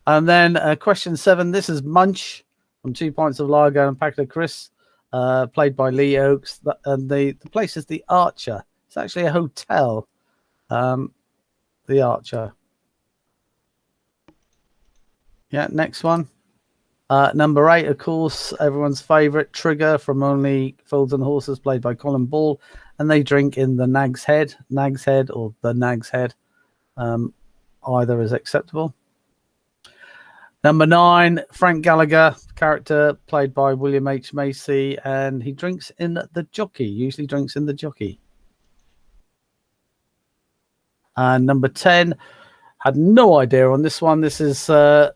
And then question 7. This is Munch from 2 Pints of Lager and Packet of Chris, played by Lee Oakes. And the place is the Archer. It's actually a hotel. The Archer. Yeah, next one. Number 8, of course, everyone's favourite, Trigger from Only Fools and Horses, played by Colin Ball. And they drink in the Nag's Head or the Nag's Head. Either is acceptable. Number 9, Frank Gallagher, character played by William H. Macy, and he drinks in the Jockey, usually drinks in the Jockey. And number 10, had no idea on this one. This is the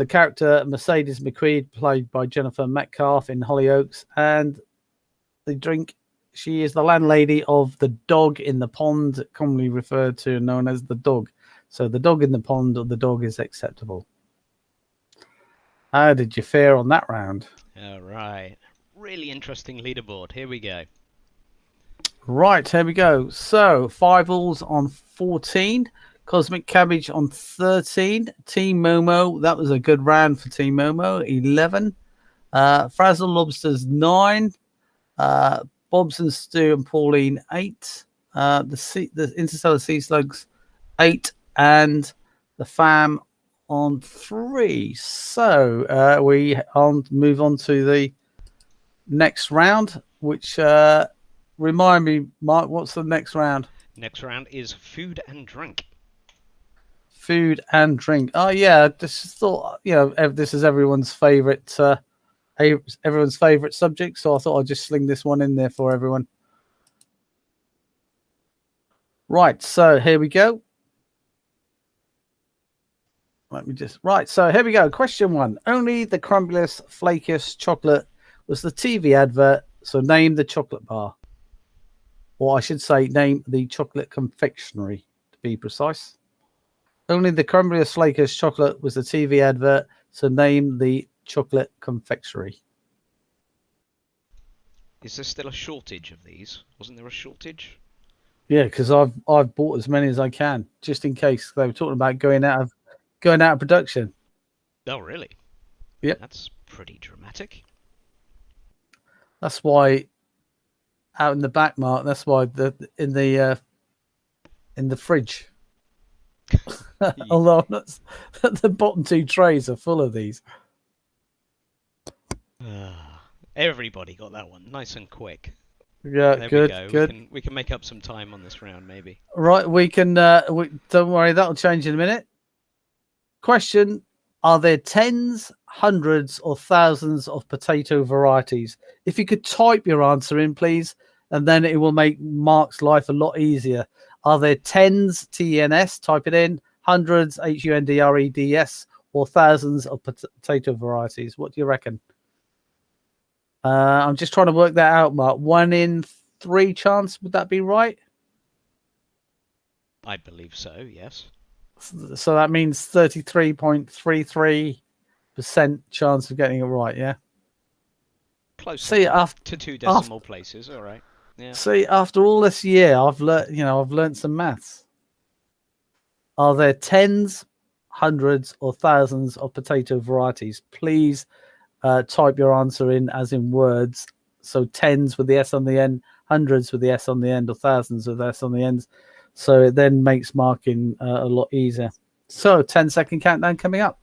character Mercedes McQueen, played by Jennifer Metcalf in Hollyoaks, and the drink, she is the landlady of the Dog in the Pond, commonly referred to and known as the Dog. So the Dog in the Pond or the Dog is acceptable. How did you fare on that round? All right. Really interesting leaderboard. Here we go. Right, here we go. So, 5 alls on 14. Cosmic Cabbage on 13. Team Momo, that was a good round for Team Momo, 11. Frazzle Lobsters, 9. Bobs and Stu and Pauline, 8. The Interstellar Sea Slugs, 8. And the Fam on 3. So we move on to the next round, which remind me, Mark, what's the next round? Next round is food and drink. Food and drink. Oh yeah, just thought this is everyone's favorite subject, so I thought I'd just sling this one in there for everyone. Right, so here we go. So here we go. Question 1. Only the crumbliest, flakiest chocolate was the TV advert, so name the chocolate bar. Or I should say, name the chocolate confectionery, to be precise. Only the crumbliest, flakiest chocolate was the TV advert, so name the chocolate confectionery. Is there still a shortage of these? Wasn't there a shortage? Yeah, because I've bought as many as I can, just in case they were talking about going out of production. Oh, really? Yep. That's pretty dramatic. That's why out in the back, Mark. That's why in the fridge. Although the bottom 2 trays are full of these. Everybody got that one, nice and quick. Yeah, there good, we go. good. We can make up some time on this round, maybe. Right, we can. Don't worry, that'll change in a minute. Question: are there tens, hundreds, or thousands of potato varieties? If you could type your answer in, please, and then it will make Mark's life a lot easier. Are there tens, T-E-N-S, type it in, hundreds, H-U-N-D-R-E-D-S, or thousands of potato varieties? What do you reckon? I'm just trying to work that out, Mark. 1 in 3 chance, would that be right? I believe so, yes. So that means 33.33% chance of getting it right, yeah? Close See, to 2 decimal places, all right. Yeah. See, after all this year, I've learned some maths. Are there tens, hundreds, or thousands of potato varieties? Please type your answer in as in words. So tens with the S on the end, hundreds with the S on the end, or thousands with the S on the end. So it then makes marking a lot easier. So 10-second countdown coming up.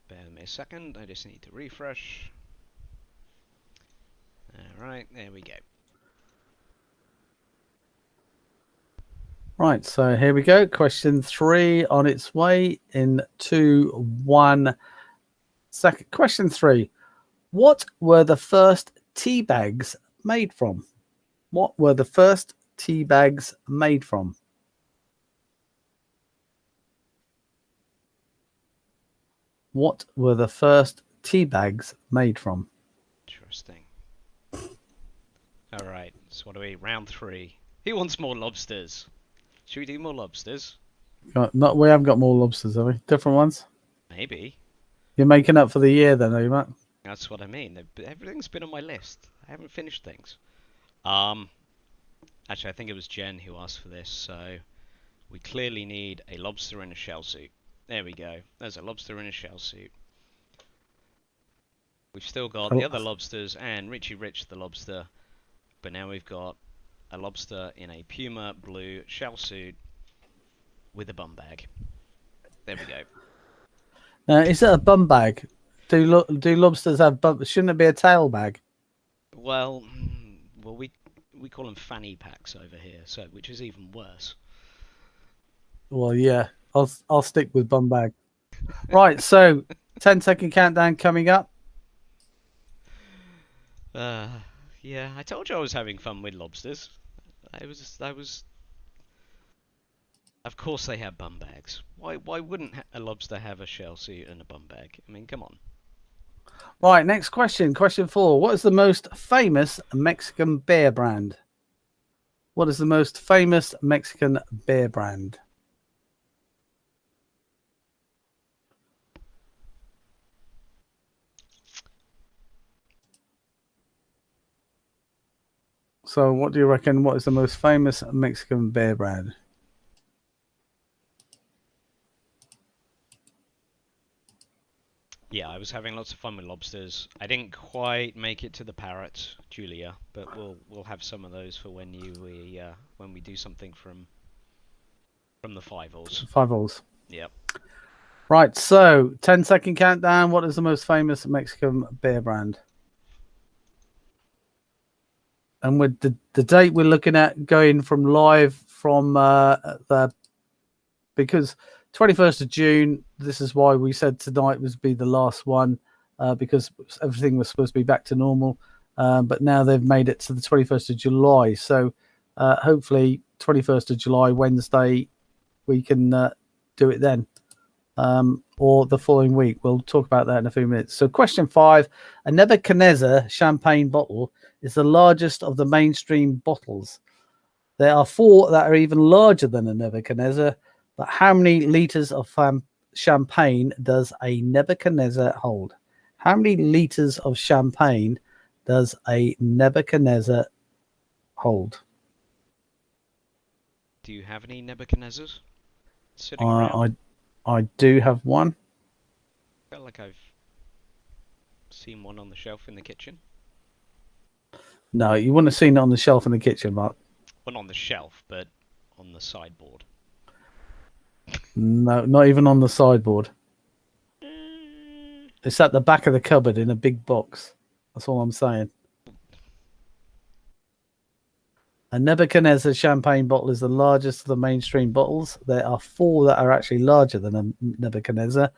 Bear with me a second. I just need to refresh. All right, there we go. Right, so here we go. Question 3 on its way in 2, 1 second. Question 3. What were the first tea bags made from? What were the first tea bags made from? What were the first tea bags made from? Interesting. All right. So what are we? Round 3. Who wants more lobsters? Should we do more lobsters? Not, we haven't got more lobsters, have we? Different ones? Maybe. You're making up for the year then, are you, Matt? That's what I mean. Everything's been on my list. I haven't finished things. Um, Actually, I think it was Jen who asked for this. So we clearly need a lobster in a shell suit. There we go. There's a lobster in a shell suit. We've still got the other lobsters and Richie Rich the lobster, but now we've got a lobster in a Puma blue shell suit with a bum bag. There we go. Now, is it a bum bag? Do lobsters have bum? Shouldn't it be a tail bag? Well, we call them fanny packs over here, so which is even worse. Well, yeah, I'll stick with bum bag. Right, so 10-second countdown coming up. Yeah, I told you I was having fun with lobsters. I was. Of course they have bum bags. Why wouldn't a lobster have a shell suit and a bum bag? I mean, come on. Right, next question. Question 4. What is the most famous Mexican beer brand? What is the most famous Mexican beer brand? So what do you reckon? What is the most famous Mexican beer brand? Yeah, I was having lots of fun with lobsters. I didn't quite make it to the parrots, Julia, but we'll have some of those for when we do something from the Five-Alls. Five-Alls. Yep. Right, so 10-second countdown. What is the most famous Mexican beer brand? And with the date we're looking at going from live from because 21st of June, this is why we said tonight was be the last one, because everything was supposed to be back to normal. But now they've made it to the 21st of July. So hopefully 21st of July, Wednesday, we can do it then. Or the following week. We'll talk about that in a few minutes. So question 5, a Nebuchadnezzar champagne bottle is the largest of the mainstream bottles. There are 4 that are even larger than a Nebuchadnezzar, but how many liters of champagne does a Nebuchadnezzar hold? How many liters of champagne does a Nebuchadnezzar hold? Do you have any Nebuchadnezzars sitting around? I do have one. I feel like I've seen one on the shelf in the kitchen. No, you wouldn't have seen it on the shelf in the kitchen, Mark. Well, not on the shelf, but on the sideboard. No, not even on the sideboard. It's at the back of the cupboard in a big box. That's all I'm saying. A Nebuchadnezzar champagne bottle is the largest of the mainstream bottles. There are 4 that are actually larger than a Nebuchadnezzar.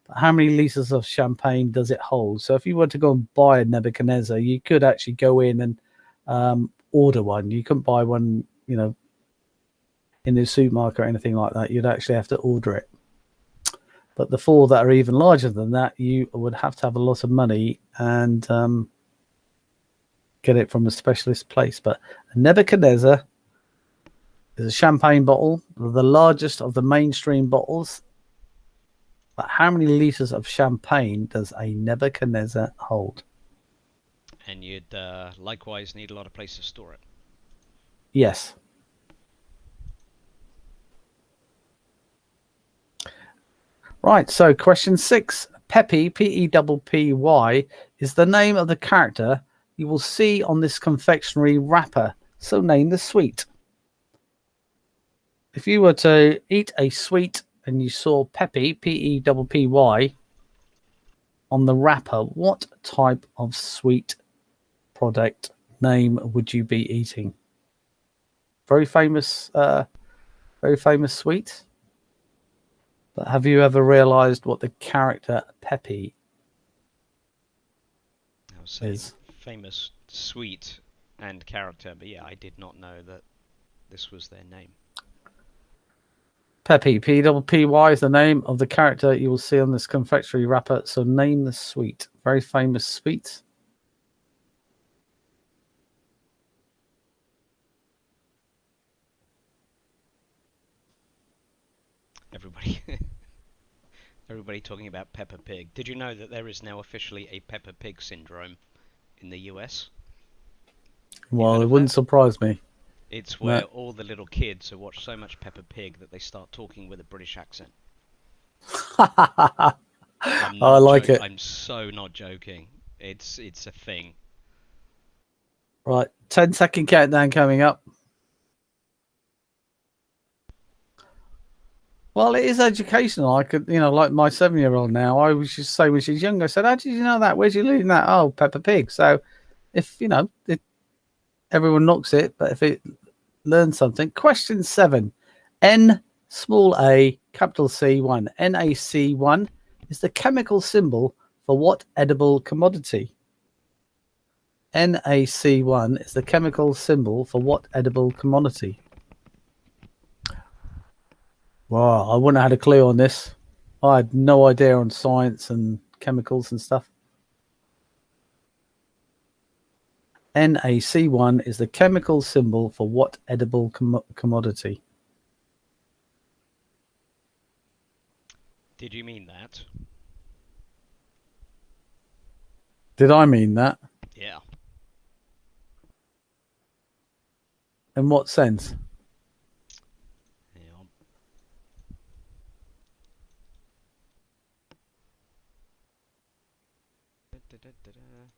But how many liters of champagne does it hold? So if you were to go and buy a Nebuchadnezzar, you could actually go in and order one. You couldn't buy one, in the supermarket or anything like that. You'd actually have to order it. But the 4 that are even larger than that, you would have to have a lot of money and get it from a specialist place. But a Nebuchadnezzar is a champagne bottle, the largest of the mainstream bottles. But how many liters of champagne does a Nebuchadnezzar hold? And you'd likewise need a lot of place to store it. Yes. Right, so question 6. Peppy, Peppy, is the name of the character you will see on this confectionery wrapper. So name the sweet. If you were to eat a sweet and you saw Peppy, Peppy, on the wrapper, what type of sweet product name would you be eating? Very famous Very famous sweet. But have you ever realised what the character Peppy I would say is? famous sweet and character, but yeah, I did not know that this was their name. Peppy, P-P-Y is the name of the character you will see on this confectionery wrapper. So name the sweet. Very famous sweet. Everybody talking about Peppa Pig. Did you know that there is now officially a Peppa Pig syndrome in the US? Well, it wouldn't surprise me. It's where all the little kids have watched so much Peppa Pig that they start talking with a British accent. I like it. I'm so not joking. It's a thing. Right, 10-second countdown coming up. Well, it is educational. I could, like my 7-year-old now, I was just say when she's younger, I said, how did you know that? Where'd you learn that? Oh, Peppa Pig. So if, everyone knocks it, but if it learns something. Question 7. N small a capital C1. NaC1 is the chemical symbol for what edible commodity? NaC1 is the chemical symbol for what edible commodity? Wow, I wouldn't have had a clue on this. I had no idea on science and chemicals and stuff. NaC1 is the chemical symbol for what edible commodity? Did you mean that? Did I mean that? Yeah. In what sense?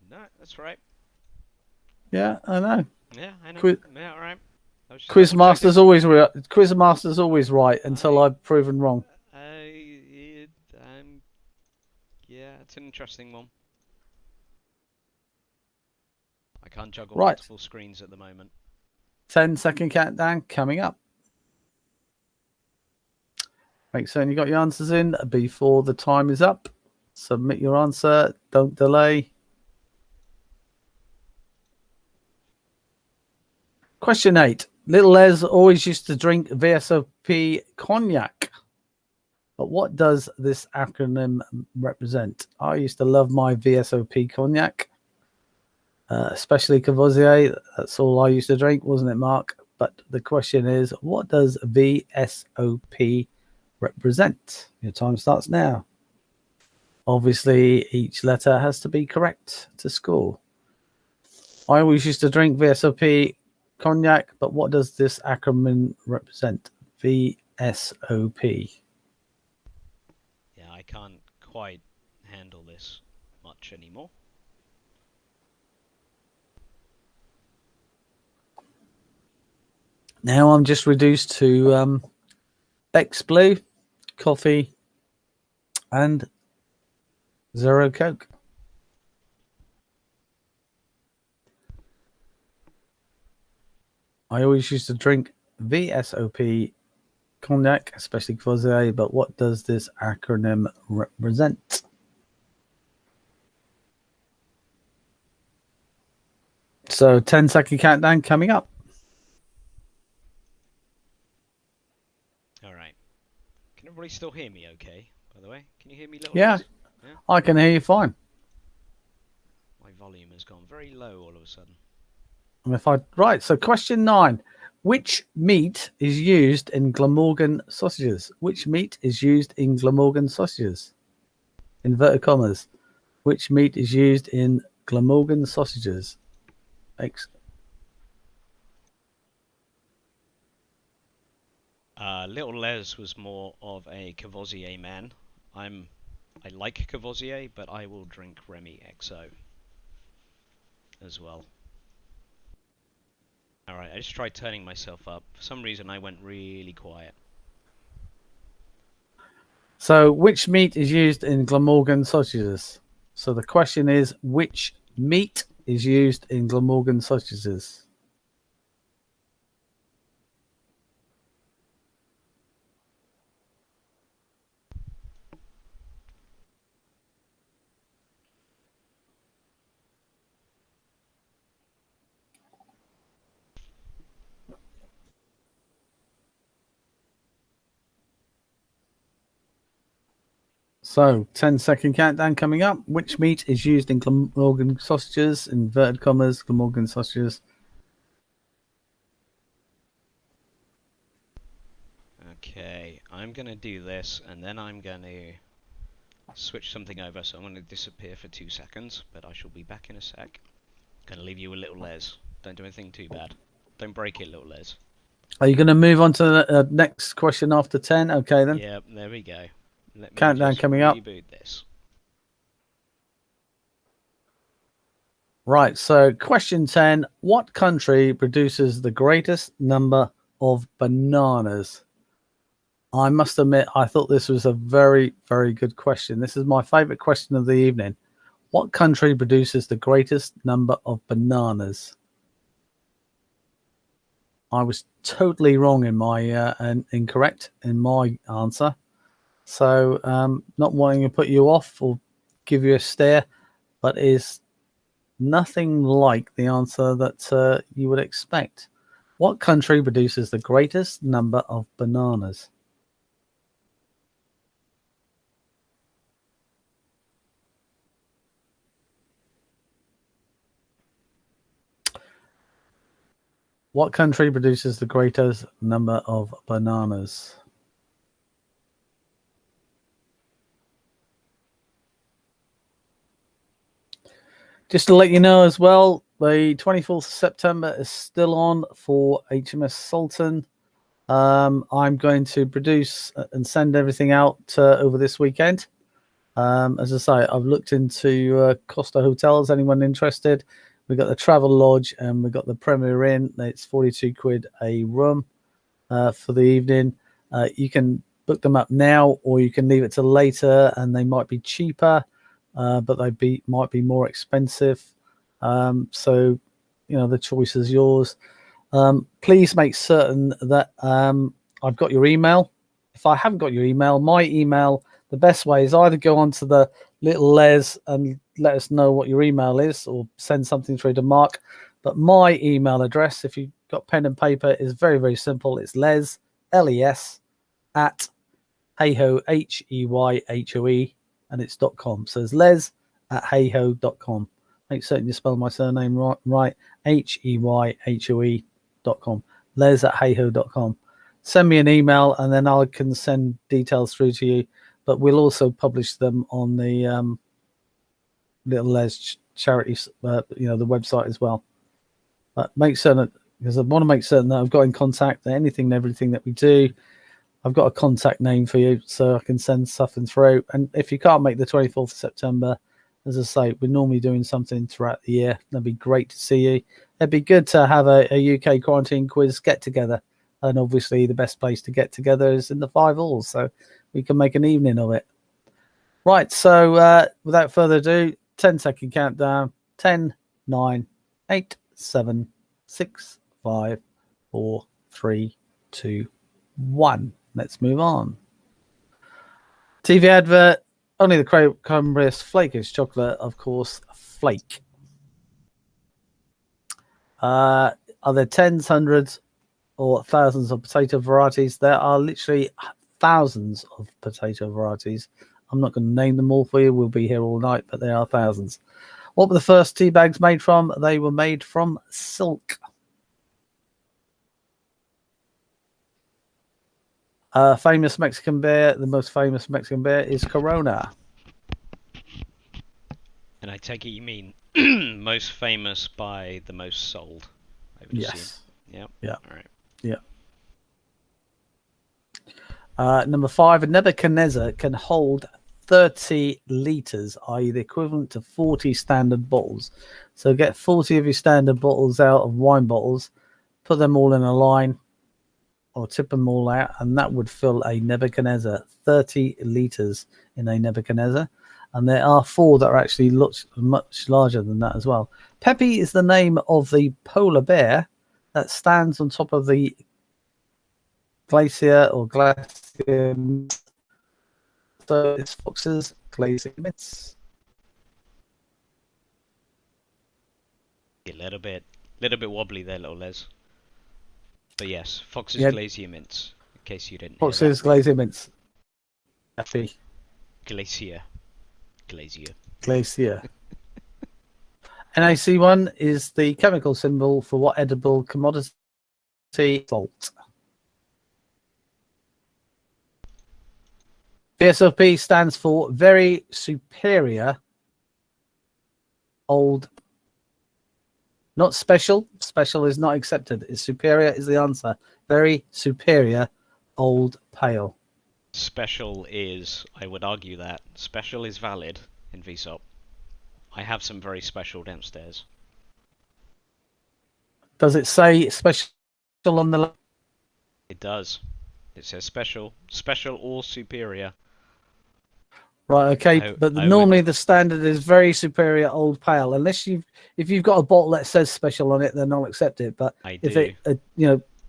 No, that's right. Yeah, I know. Yeah, I know. Yeah, all right. Quizmaster's always right. Quizmaster's always right until I've proven wrong. Yeah, it's an interesting one. I can't juggle Right. multiple screens at the moment. 10-second countdown coming up. Make certain you got your answers in before the time is up. Submit your answer. Don't delay. Question 8. Little Les always used to drink VSOP cognac. But what does this acronym represent? I used to love my VSOP cognac, especially Courvoisier. That's all I used to drink, wasn't it, Mark? But the question is, what does VSOP represent? Your time starts now. Obviously, each letter has to be correct to score. I always used to drink VSOP cognac, but what does this acronym represent? VSOP. Yeah, I can't quite handle this much anymore. Now I'm just reduced to Beck's Blue, coffee, and Zero Coke. I always used to drink VSOP cognac, especially Courvoisier, but what does this acronym represent? So 10-second countdown coming up. All right. Can everybody still hear me okay, by the way? Can you hear me, little Yeah, yeah? I can hear you fine. My volume has gone very low all of a sudden. Right, so question 9. Which meat is used in Glamorgan sausages? Which meat is used in Glamorgan sausages? Inverted commas. Which meat is used in Glamorgan sausages? Thanks. Little Les was more of a Courvoisier man. I like Courvoisier, but I will drink Remy XO as well. Alright, I just tried turning myself up. For some reason, I went really quiet. So, which meat is used in Glamorgan sausages? So, the question is, which meat is used in Glamorgan sausages? So, 10-second countdown coming up. Which meat is used in Glamorgan sausages? Inverted commas, Glamorgan sausages. Okay, I'm going to do this, and then I'm going to switch something over, so I'm going to disappear for 2 seconds, but I shall be back in a sec. Going to leave you with little Les. Don't do anything too bad. Don't break it, little Les. Are you going to move on to the next question after 10? Okay, then. Yep, there we go. Let me Countdown just coming up. reboot this. Right, so question 10. What country produces the greatest number of bananas? I must admit, I thought this was a very, very good question. This is my favorite question of the evening. What country produces the greatest number of bananas? I was totally wrong in my and incorrect in my answer. So not wanting to put you off or give you a stare, but is nothing like the answer that you would expect. What country produces the greatest number of bananas? What country produces the greatest number of bananas? Just to let you know as well, the 24th of September is still on for HMS Sultan. I'm going to produce and send everything out over this weekend. As I say, I've looked into Costa Hotels. Anyone interested? We've got the Travel Lodge and we've got the Premier Inn. It's 42 quid a room for the evening. You can book them up now, or you can leave it till later, and they might be cheaper, but might be more expensive. So, you know, the choice is yours. Please make certain that I've got your email. If I haven't got your email, my email, the best way is either go onto the little Les and let us know what your email is, or send something through to Mark. But my email address, if you've got pen and paper, is very, very simple. It's Les, L-E-S, at heyho, H-E-Y-H-O-E, and it's .com. So it's les at heyho.com. Make certain you spell my surname right, Heyhoe.com. Les at heyho.com. Send me an email and then I can send details through to you. But we'll also publish them on the Little Les charity, the website as well. But make certain, because I want to make certain that I've got in contact, that anything and everything that we do, I've got a contact name for you so I can send something through. And if you can't make the 24th of September, as I say, we're normally doing something throughout the year. That'd be great to see you. It'd be good to have a UK quarantine quiz get together. And obviously the best place to get together is in the 5 Alls, so we can make an evening of it. Right, so without further ado, 10-second countdown. 10, 9, 8, 7, 6, 5, 4, 3, 2, 1. Let's move on. TV advert. Only the Cranberries Flakish chocolate, of course, flake. Are there tens, hundreds, or thousands of potato varieties? There are literally thousands of potato varieties. I'm not going to name them all for you. We'll be here all night, but there are thousands. What were the first tea bags made from? They were made from silk. Famous Mexican beer. The most famous Mexican beer is Corona. And I take it you mean most famous by the most sold, I would assume. Yep. Yeah. All right. Yeah. Number 5, a Nebuchadnezzar can hold 30 litres, i.e. the equivalent to 40 standard bottles. So get 40 of your standard bottles out of wine bottles, put them all in a line, or tip them all out, and that would fill a Nebuchadnezzar. 30 litres in a Nebuchadnezzar. And there are 4 that are actually much larger than that as well. Pepe is the name of the polar bear that stands on top of the glacier or glacier. So it's Fox's glacier mitts. A little bit wobbly there, little Les. But yes, Fox's Yeah. glacier mints. In case you didn't. Fox's glacier mints. Pepe. Glacier. Glacier. Glacier. NaC1 is the chemical symbol for what edible commodity? Salt. VSOP stands for Very Superior Old. Not special. Special is not accepted. It's superior is the answer. Very superior old pale. Special is, I would argue that, special is valid in VSOP. I have some very special downstairs. Does it say special on the? It does. It says special, special or superior. Right, okay, but normally the standard is very superior old pale. Unless if you've got a bottle that says special on it, then I'll accept it. But if it,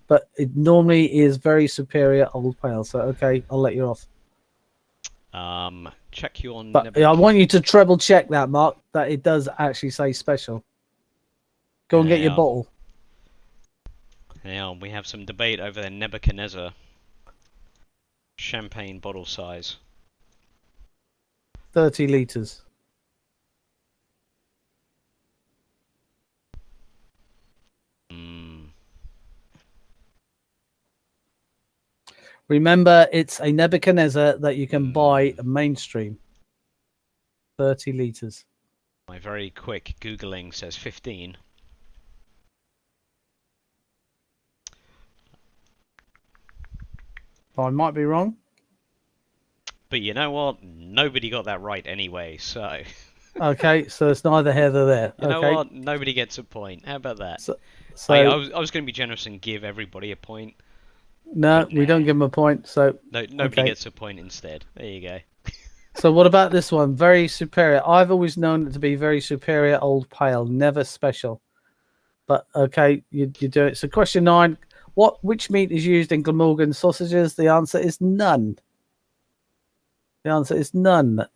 but it normally is very superior old pale. So okay, I'll let you off. Check you on. But I want you to treble check that, Mark, that it does actually say special. Go and get your bottle. Yeah, we have some debate over the Nebuchadnezzar champagne bottle size. 30 litres. Remember, it's a Nebuchadnezzar that you can buy mainstream. 30 litres. My very quick Googling says 15. I might be wrong. But you know what? Nobody got that right anyway, so... Okay, so it's neither here nor there. You know what? Nobody gets a point. How about that? So I was going to be generous and give everybody a point. No, we don't give them a point, so... No, nobody gets a point instead. There you go. So what about this one? Very superior. I've always known it to be very superior old pale, never special. But, okay, you do it. So question 9. Which meat is used in Glamorgan sausages? The answer is none. The answer is none.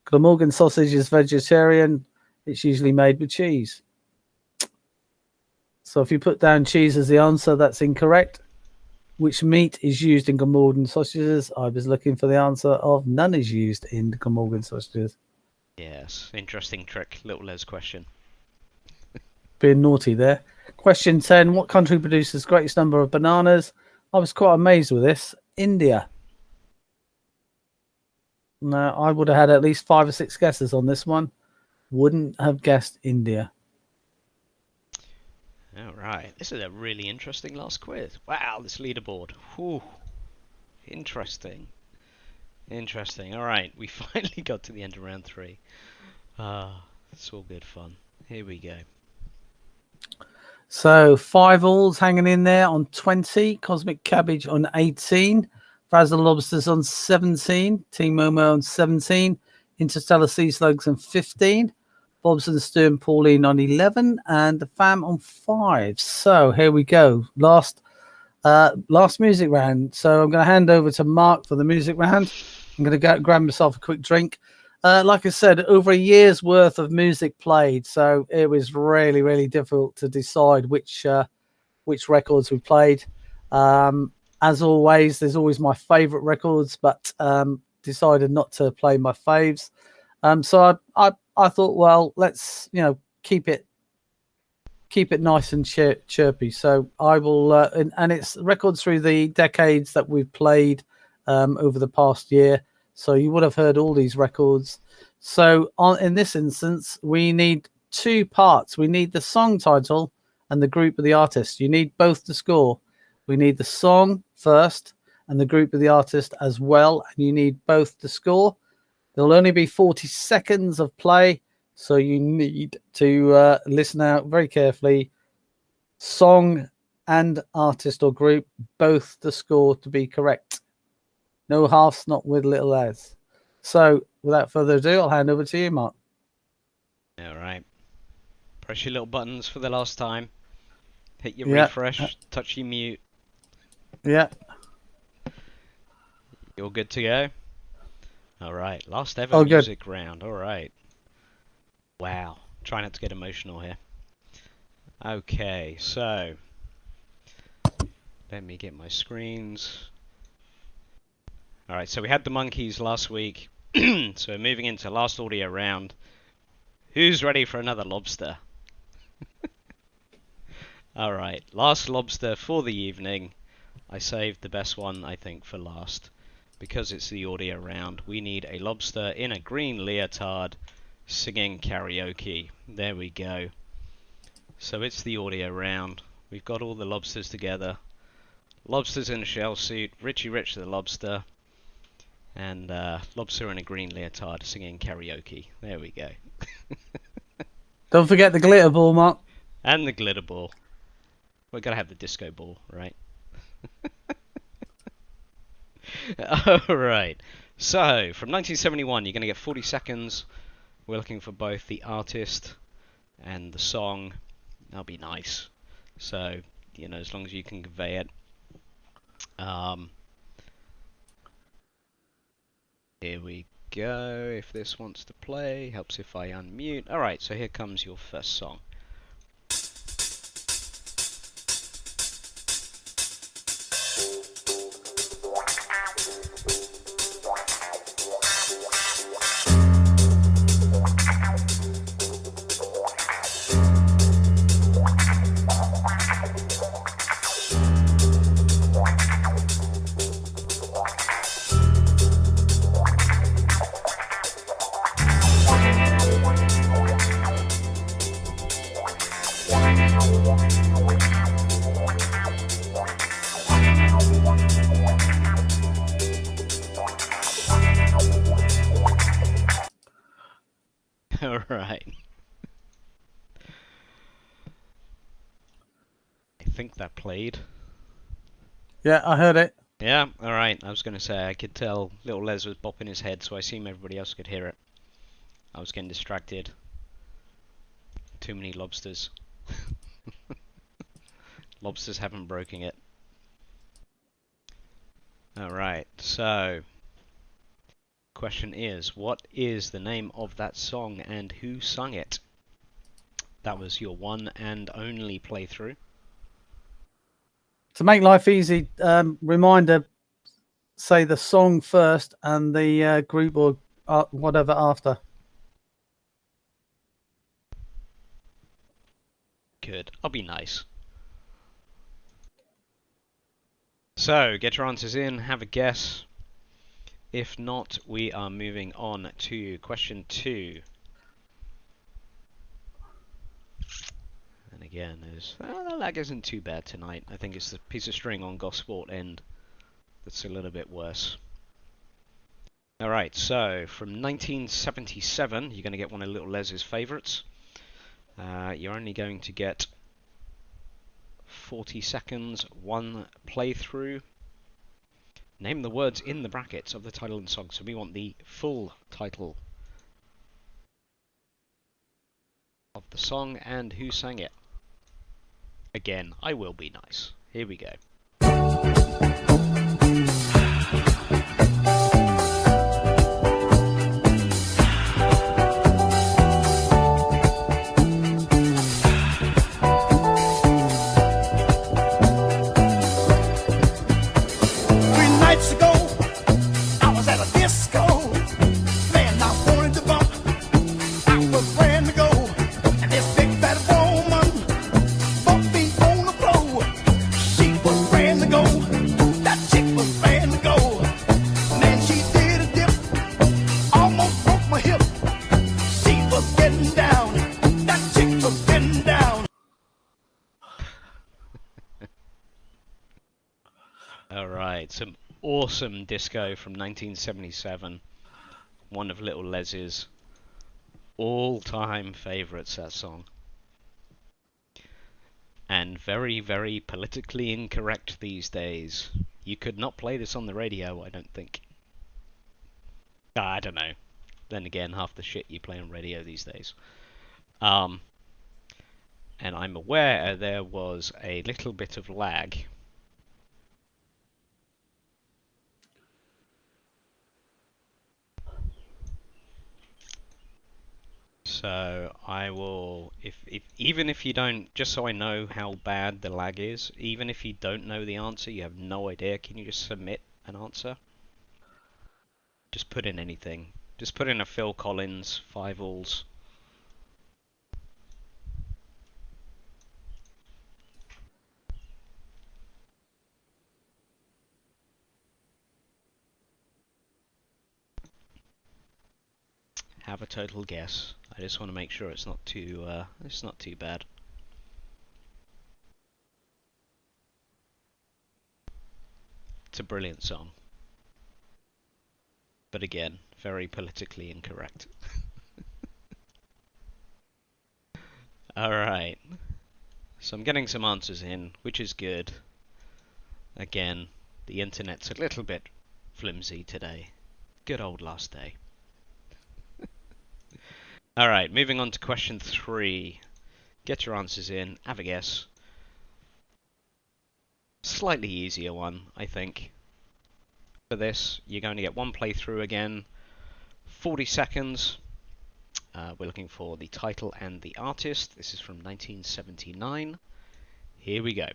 Glamorgan sausage is vegetarian. It's usually made with cheese. So if you put down cheese as the answer, that's incorrect. Which meat is used in Glamorgan sausages? I was looking for the answer of none is used in Glamorgan sausages. Yes, interesting trick. Little Les question. Being naughty there. Question 10. What country produces the greatest number of bananas? I was quite amazed with this. India. No, I would have had at least 5 or 6 guesses on this one. Wouldn't have guessed India. All right. This is a really interesting last quiz. Wow, this leaderboard. Whew. Interesting. Interesting. All right, we finally got to the end of round 3. It's all good fun. Here we go. So 5 alls hanging in there on 20. Cosmic Cabbage on 18. Frazzle Lobsters on 17. Team Momo on 17. Interstellar Sea Slugs on 15. Bob's and Stu and Pauline on 11. And the Fam on 5. So here we go. Last music round. So I'm going to hand over to Mark for the music round. I'm going to go grab myself a quick drink. Like I said, over a year's worth of music played. So it was really, really difficult to decide which records we played. As always, there's always my favourite records, but decided not to play my faves. So I thought, well, let's keep it nice and chirpy. So I will, and it's records through the decades that we've played over the past year. So you would have heard all these records. So in this instance, we need 2 parts. We need the song title and the group of the artist. You need both to score. We need the song first and the group of the artist as well. And you need both to score. There'll only be 40 seconds of play. So you need to listen out very carefully. Song and artist or group, both to score to be correct. No halves, not with little as. So without further ado, I'll hand over to you, Mark. All right. Press your little buttons for the last time. Hit your refresh, touch your mute. Yeah. You're good to go? All right. Last ever music round. All right. Wow. Try not to get emotional here. Okay, so let me get my screens. All right, so we had the Monkees last week. So moving into last audio round. Who's ready for another lobster? Alright, last lobster for the evening. I saved the best one, I think, for last. Because it's the audio round, we need a lobster in a green leotard singing karaoke. There we go. So it's the audio round. We've got all the lobsters together. Lobsters in a shell suit, Richie Rich the lobster, and lobster in a green leotard singing karaoke. There we go. Don't forget the glitter ball, Mark. And the glitter ball. We're gonna have the disco ball, right? Alright. So, from 1971, you're gonna get 40 seconds. We're looking for both the artist and the song. That'll be nice. So, you know, as long as you can convey it. Here we go. If this wants to play, helps if I unmute. Alright, so here comes your first song. Alright. I think that played. Yeah, I heard it. Yeah, alright. I was going to say, I could tell little Les was bopping his head, so I assume everybody else could hear it. I was getting distracted. Too many lobsters. Lobsters haven't broken it. Alright, so... question is, what is the name of that song and who sung it? That was your one and only playthrough. To make life easy, reminder, say the song first and the group or whatever after. Good. I'll be nice. So, get your answers in, have a guess. If not, we are moving on to question 2. And again, the lag isn't too bad tonight. I think it's the piece of string on Gosport end that's a little bit worse. Alright, so from 1977, you're going to get one of Little Les's favourites. You're only going to get 40 seconds, one playthrough. Name the words in the brackets of the title and song. So we want the full title of the song and who sang it. Again, I will be nice. Here we go. Alright, some awesome disco from 1977. One of Little Les's all-time favourites, that song. And very, very politically incorrect these days. You could not play this on the radio, I don't think. I don't know. Then again, half the shit you play on radio these days. And I'm aware there was a little bit of lag. So I will, even if you don't, just so I know how bad the lag is, even if you don't know the answer, you have no idea, can you just submit an answer? Just put in anything. Just put in a Phil Collins, 5 alls. Have a total guess. I just want to make sure it's not too bad. It's a brilliant song. But again, very politically incorrect. Alright. So I'm getting some answers in, which is good. Again, the internet's a little bit flimsy today. Good old last day. Alright, moving on to question 3. Get your answers in, have a guess. Slightly easier one, I think. For this, you're going to get one playthrough again, 40 seconds. We're looking for the title and the artist. This is from 1979. Here we go.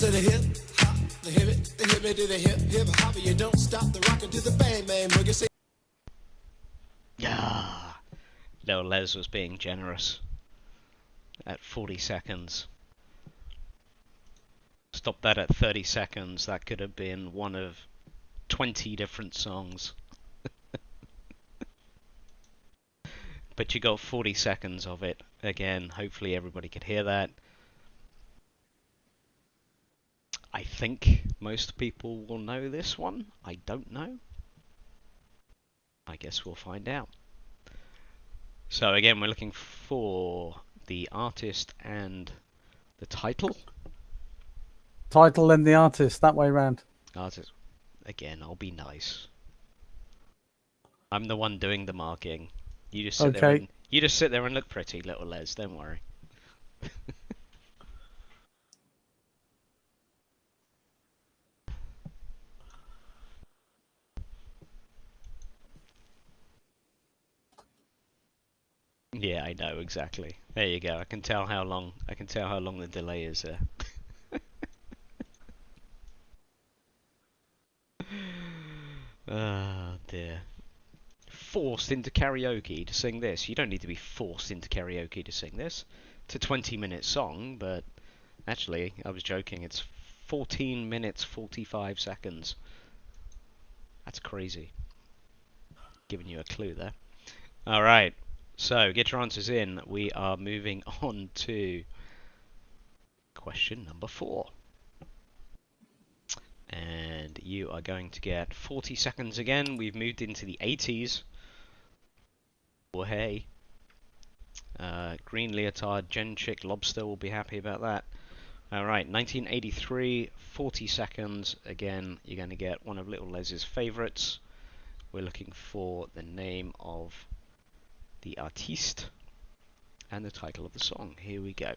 To the hip hop, the hip it to the hip hop, you don't stop the rockin' to the bang bang boogie. Yeah, Lil Les was being generous at 40 seconds. Stop that at 30 seconds. That could have been one of 20 different songs. But you got 40 seconds of it. Again, hopefully everybody could hear that. I think most people will know this one. I don't know. I guess we'll find out. So again, we're looking for the artist and the title. Title and the artist, that way round. Artist. Again, I'll be nice. I'm the one doing the marking. You just sit there and you just sit there and look pretty, little Les. Don't worry. Yeah, I know exactly. There you go. I can tell how long the delay is there. Oh dear. Forced into karaoke to sing this. You don't need to be forced into karaoke to sing this. It's a 20-minute song, but actually, I was joking. It's 14 minutes 45 seconds. That's crazy. Giving you a clue there. All right. So, get your answers in. We are moving on to question number 4. And you are going to get 40 seconds again. We've moved into the 80s. Oh, hey. Green Leotard, Gen Chick Lobster will be happy about that. Alright, 1983, 40 seconds. Again, you're going to get one of Little Les's favourites. We're looking for the name of the artiste and the title of the song. Here we go.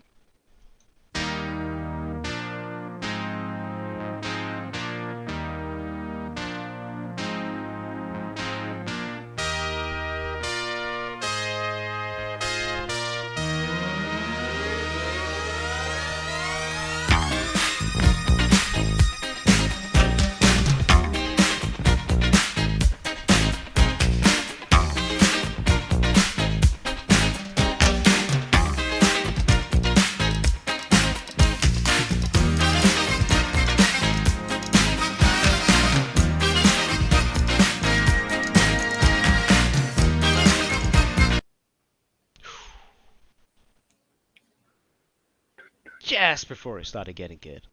Just before it started getting good.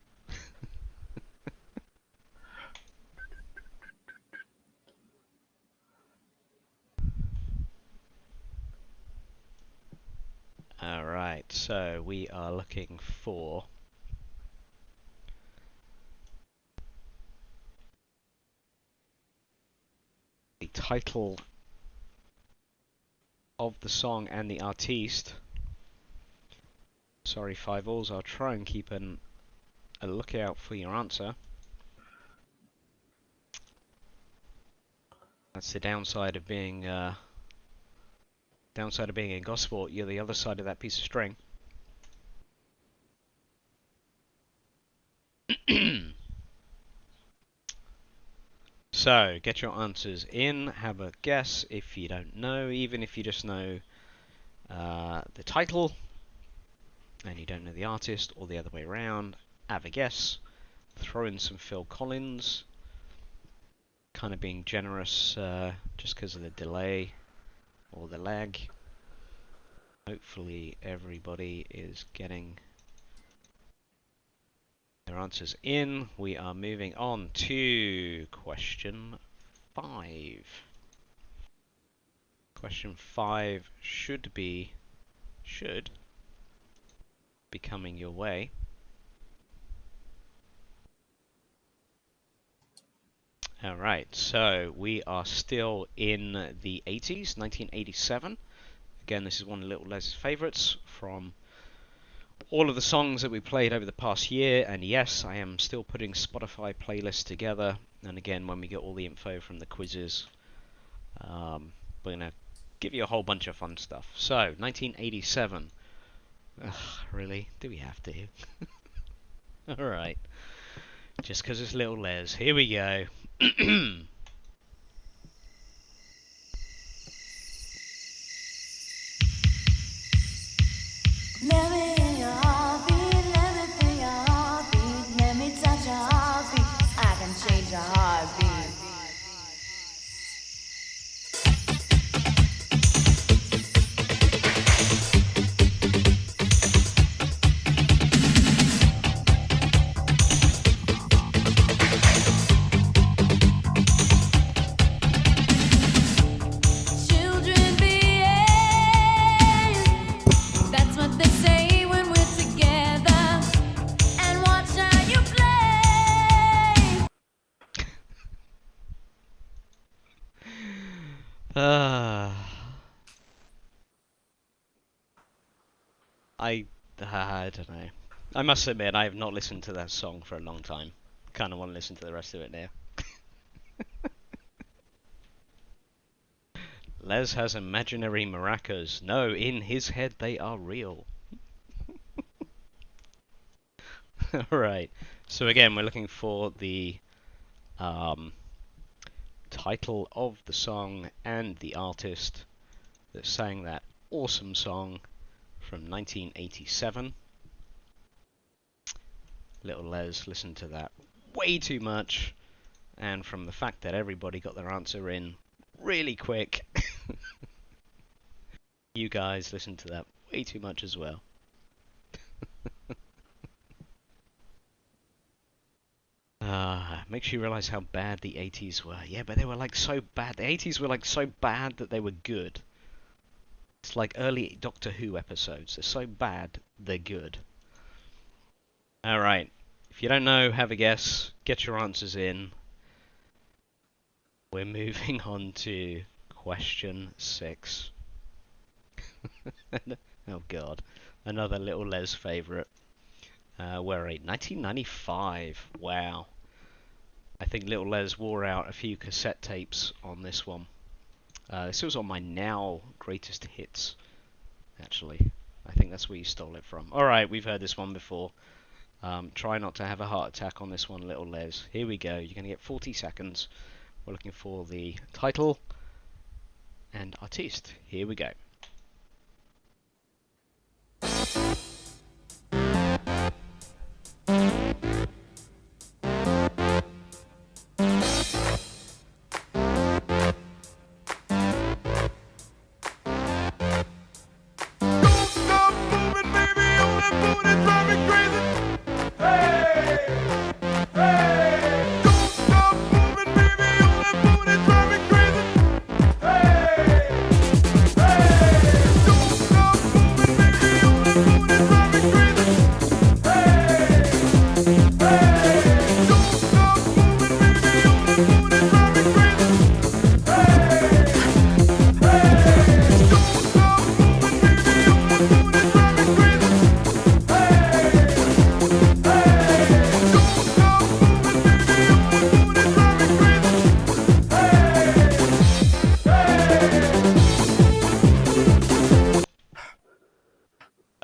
Alright, so we are looking for title of the song and the artiste. Sorry, Five Alls, I'll try and keep a lookout for your answer. That's the downside of being in Gosport. You're the other side of that piece of string. So, get your answers in, have a guess if you don't know, even if you just know the title and you don't know the artist, or the other way around, have a guess, throw in some Phil Collins, kind of being generous just because of the delay or the lag. Hopefully everybody is getting their answers in. We are moving on to question 5. Question 5 should be coming your way. Alright, so we are still in the 80s, 1987. Again, this is one of Little Les's favourites from all of the songs that we played over the past year, and yes, I am still putting Spotify playlists together, and again, when we get all the info from the quizzes, we're going to give you a whole bunch of fun stuff. So, 1987. Ugh, really? Do we have to? Alright. Just because it's Little Les. Here we go. Let me in your heartbeat, let me feel your heartbeat, let me touch your heartbeat, I can change your heartbeat. Children behave, that's what they say when we're together, and watch how you play. I don't know. I must admit, I have not listened to that song for a long time. Kind of want to listen to the rest of it now. Les has imaginary maracas. No, in his head they are real. Alright, so again, we're looking for the title of the song and the artist that sang that awesome song from 1987. Little Les listened to that way too much, and from the fact that everybody got their answer in really quick, you guys listened to that way too much as well. Makes you realize how bad the 80s were. Yeah, but they were like so bad. The 80s were like so bad that they were good. It's like early Doctor Who episodes. They're so bad, they're good. Alright, if you don't know, have a guess. Get your answers in. We're moving on to question 6. Oh god, another Little Les favourite. Where are we? 1995. Wow. I think Little Les wore out a few cassette tapes on this one. This was on my Now Greatest Hits, actually. I think that's where you stole it from. Alright, we've heard this one before. Try not to have a heart attack on this one, Little Les. Here we go. You're going to get 40 seconds. We're looking for the title and artiste. Here we go. Stop moving, baby, on that booty, drive me crazy. Hey, hey. Don't stop moving, baby, on that booty, drive me crazy. Hey, hey.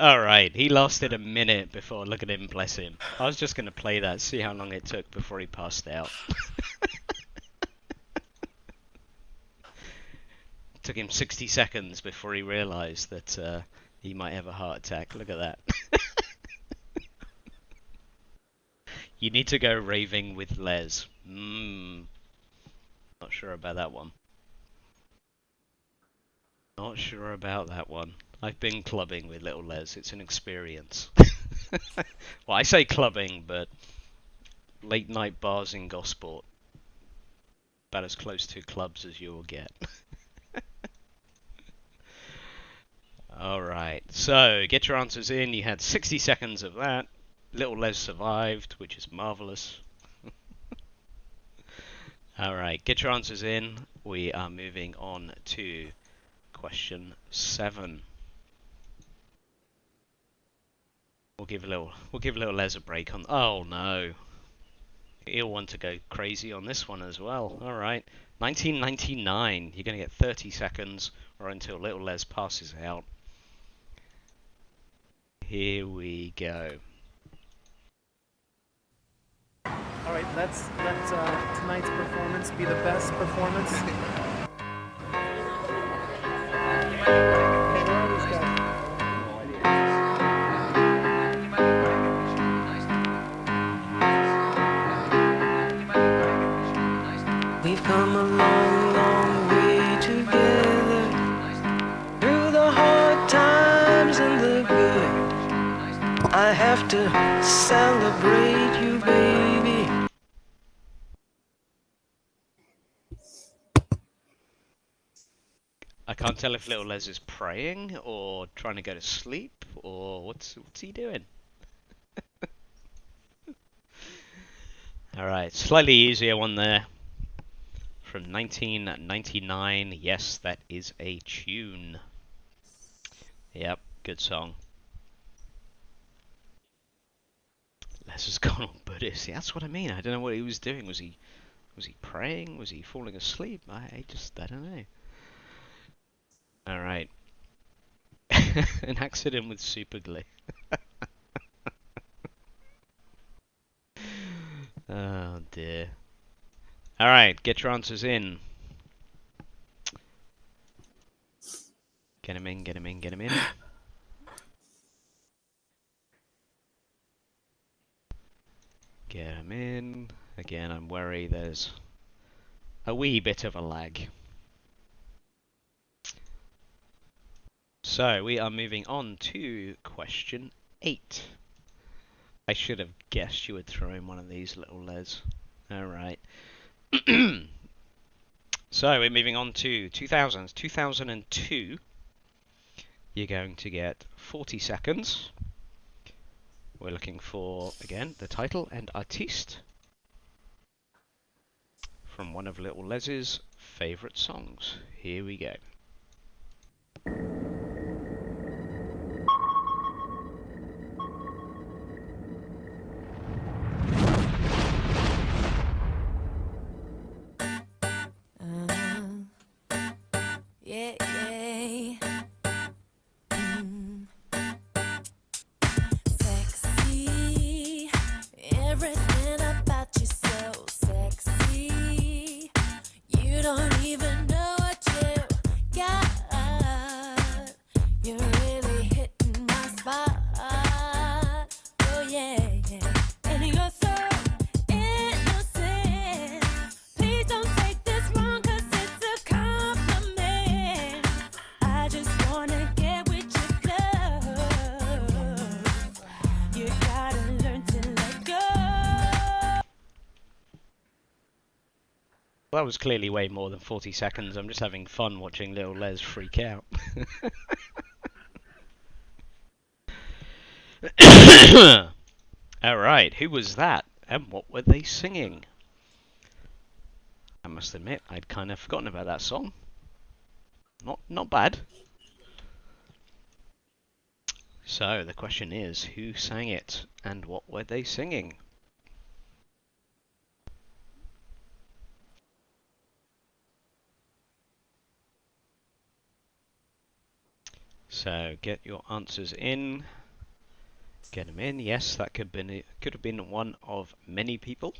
Alright, he lasted a minute before, look at him, bless him. I was just going to play that, see how long it took before he passed out. Took him 60 seconds before he realised that he might have a heart attack. Look at that. You need to go raving with Les. Not sure about that one. Not sure about that one. I've been clubbing with little Les. It's an experience. Well, I say clubbing, but late night bars in Gosport. About as close to clubs as you'll get. Alright, so get your answers in. You had 60 seconds of that. Little Les survived, which is marvellous. Alright, get your answers in. We are moving on to question 7. We'll give little Les a break on. Oh no, he'll want to go crazy on this one as well. All right, 1999. You're gonna get 30 seconds, or until little Les passes out. Here we go. All right, let tonight's performance be the best performance. Okay, where are these guys? We've come a long, long way together, through the hard times and the good. I have to celebrate you, baby. I can't tell if little Les is praying or trying to go to sleep or what's he doing. All right, slightly easier one there. From 1999, yes, that is a tune. Yep, good song. Les has gone all Buddhist. Yeah, that's what I mean. I don't know what he was doing. Was he praying? Was he falling asleep? I don't know. All right. An accident with super glue. Oh dear. Alright, get your answers in. Get him in, get him in, get him in. Get him in. Again, I'm worried there's a wee bit of a lag. So, we are moving on to question 8. I should have guessed you would throw in one of these, little Les. Alright. So we're moving on to 2000s. 2002. You're going to get 40 seconds. We're looking for, again, the title and artiste from one of little Les's favourite songs. Here we go. Yeah, yeah. Sexy. Everything about you so sexy. You don't even know what you got. You're really hitting my spot. Oh yeah, yeah. And you're so innocent. Please don't take this wrong, 'cause it's a compliment. I just wanna get with your love. You gotta learn to let go. Well, that was clearly way more than 40 seconds. I'm just having fun watching little Les freak out. Alright, who was that? And what were they singing? I must admit, I'd kind of forgotten about that song. Not bad. So, the question is, who sang it? And what were they singing? So, get your answers in. Get him in. Yes, that could have been one of many people,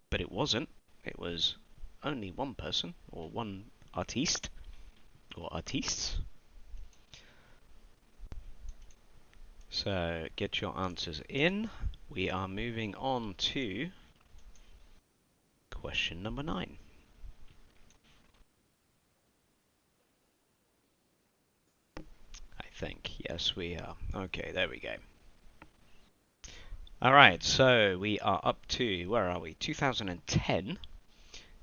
but it wasn't. It was only one person or one artiste or artistes. So get your answers in. We are moving on to question number 9. I think. Yes, we are. Okay, there we go. Alright, so we are up to, where are we? 2010.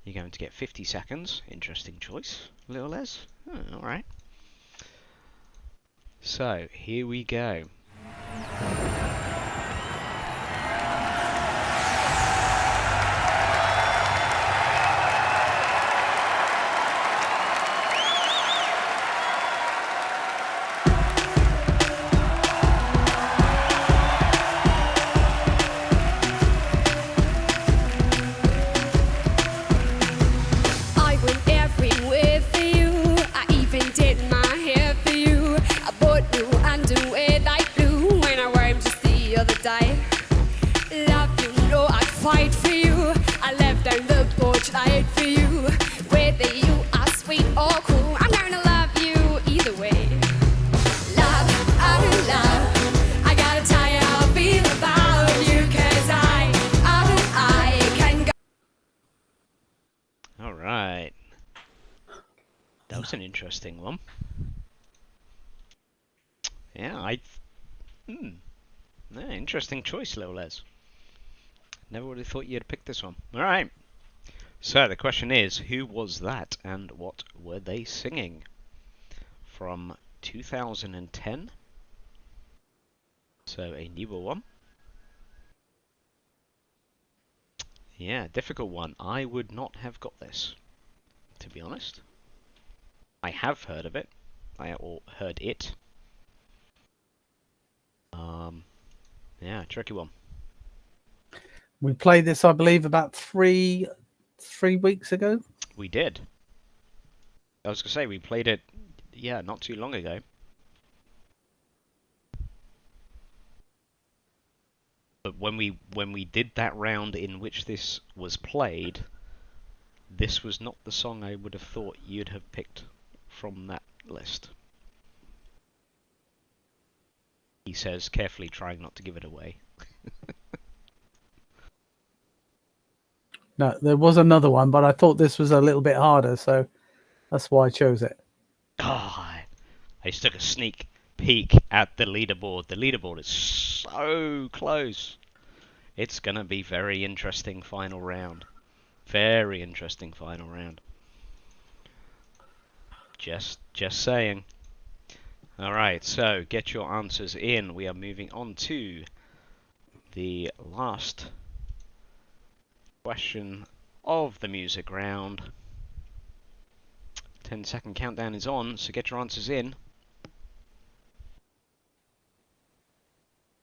You're going to get 50 seconds. Interesting choice, Lil Les. Oh, alright. So, here we go. I went everywhere for you. I even did my hair for you. I bought new underwear like blue when I wear 'em just the other day. Love, you know I'd fight for you. I left down the porch light for you. Whether you are sweet or cool, I'm gonna love you either way. Love, oh love, I gotta tell you how I feel about you, 'cause I can go. Alright. That was an interesting one. Yeah, yeah, interesting choice, Lil Les. Never would have thought you'd pick this one. Alright. So the question is, who was that and what were they singing? From 2010. So a newer one. Yeah, difficult one. I would not have got this, to be honest. I have heard of it. Or heard it. Yeah, tricky one. We played this, I believe, about three weeks ago. We did. I was gonna say we played it, yeah, not too long ago. But when we did that round in which this was played, this was not the song I would have thought you'd have picked from that list. He says, carefully trying not to give it away. No, there was another one, but I thought this was a little bit harder, so that's why I chose it. I just took a sneak peek at the leaderboard. The leaderboard is so close. It's gonna be very interesting final round. Very interesting final round. Just saying. Alright, so get your answers in. We are moving on to the last question of the music round. 10-second countdown is on, so get your answers in.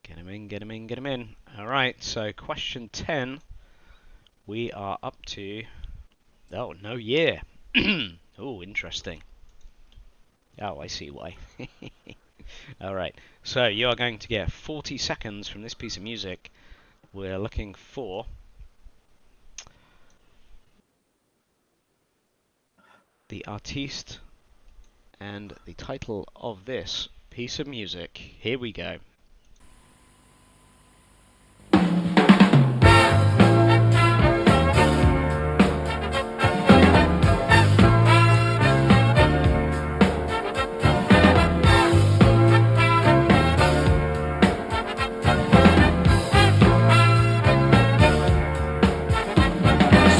Get them in, get them in, get them in. Alright, so question 10. We are up to... Oh, no year. Oh, interesting. Oh, I see why. Alright, so you are going to get 40 seconds from this piece of music. We're looking for... the artiste and the title of this piece of music. Here we go. So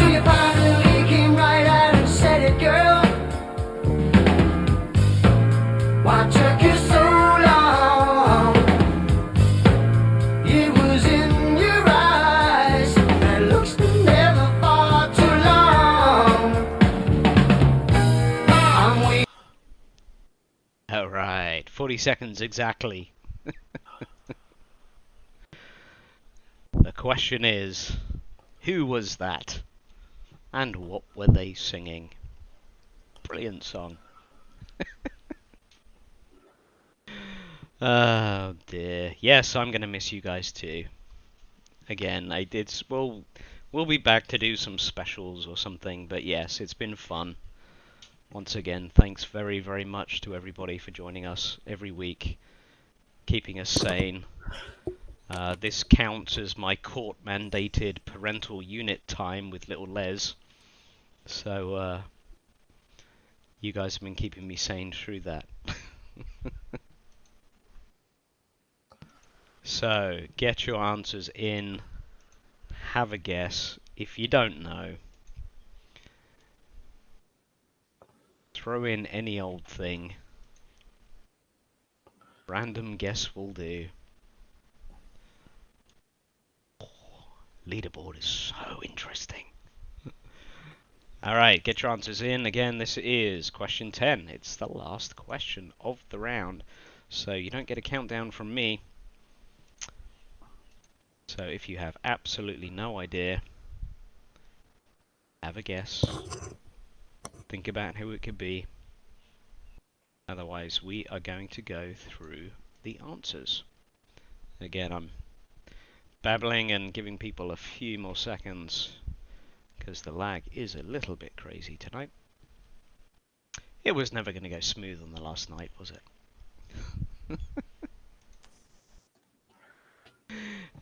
you finally came right out and said it, girl. Why took you so long? It was in your eyes. That looks never far too long. I'm waiting. Alright, 40 seconds exactly. The question is, who was that? And what were they singing? Brilliant song. Oh dear. Yes, I'm gonna miss you guys too. Again, we'll be back to do some specials or something, but yes, it's been fun. Once again, thanks very, very much to everybody for joining us every week, keeping us sane. This counts as my court-mandated parental unit time with little Les. So, you guys have been keeping me sane through that. So, get your answers in. Have a guess. If you don't know, throw in any old thing. Random guess will do. Leaderboard is so interesting. Alright, get your answers in. Again, this is question 10. It's the last question of the round. So you don't get a countdown from me. So if you have absolutely no idea, have a guess. Think about who it could be. Otherwise, we are going to go through the answers. Again, I'm babbling and giving people a few more seconds because the lag is a little bit crazy tonight. It was never going to go smooth on the last night, was it?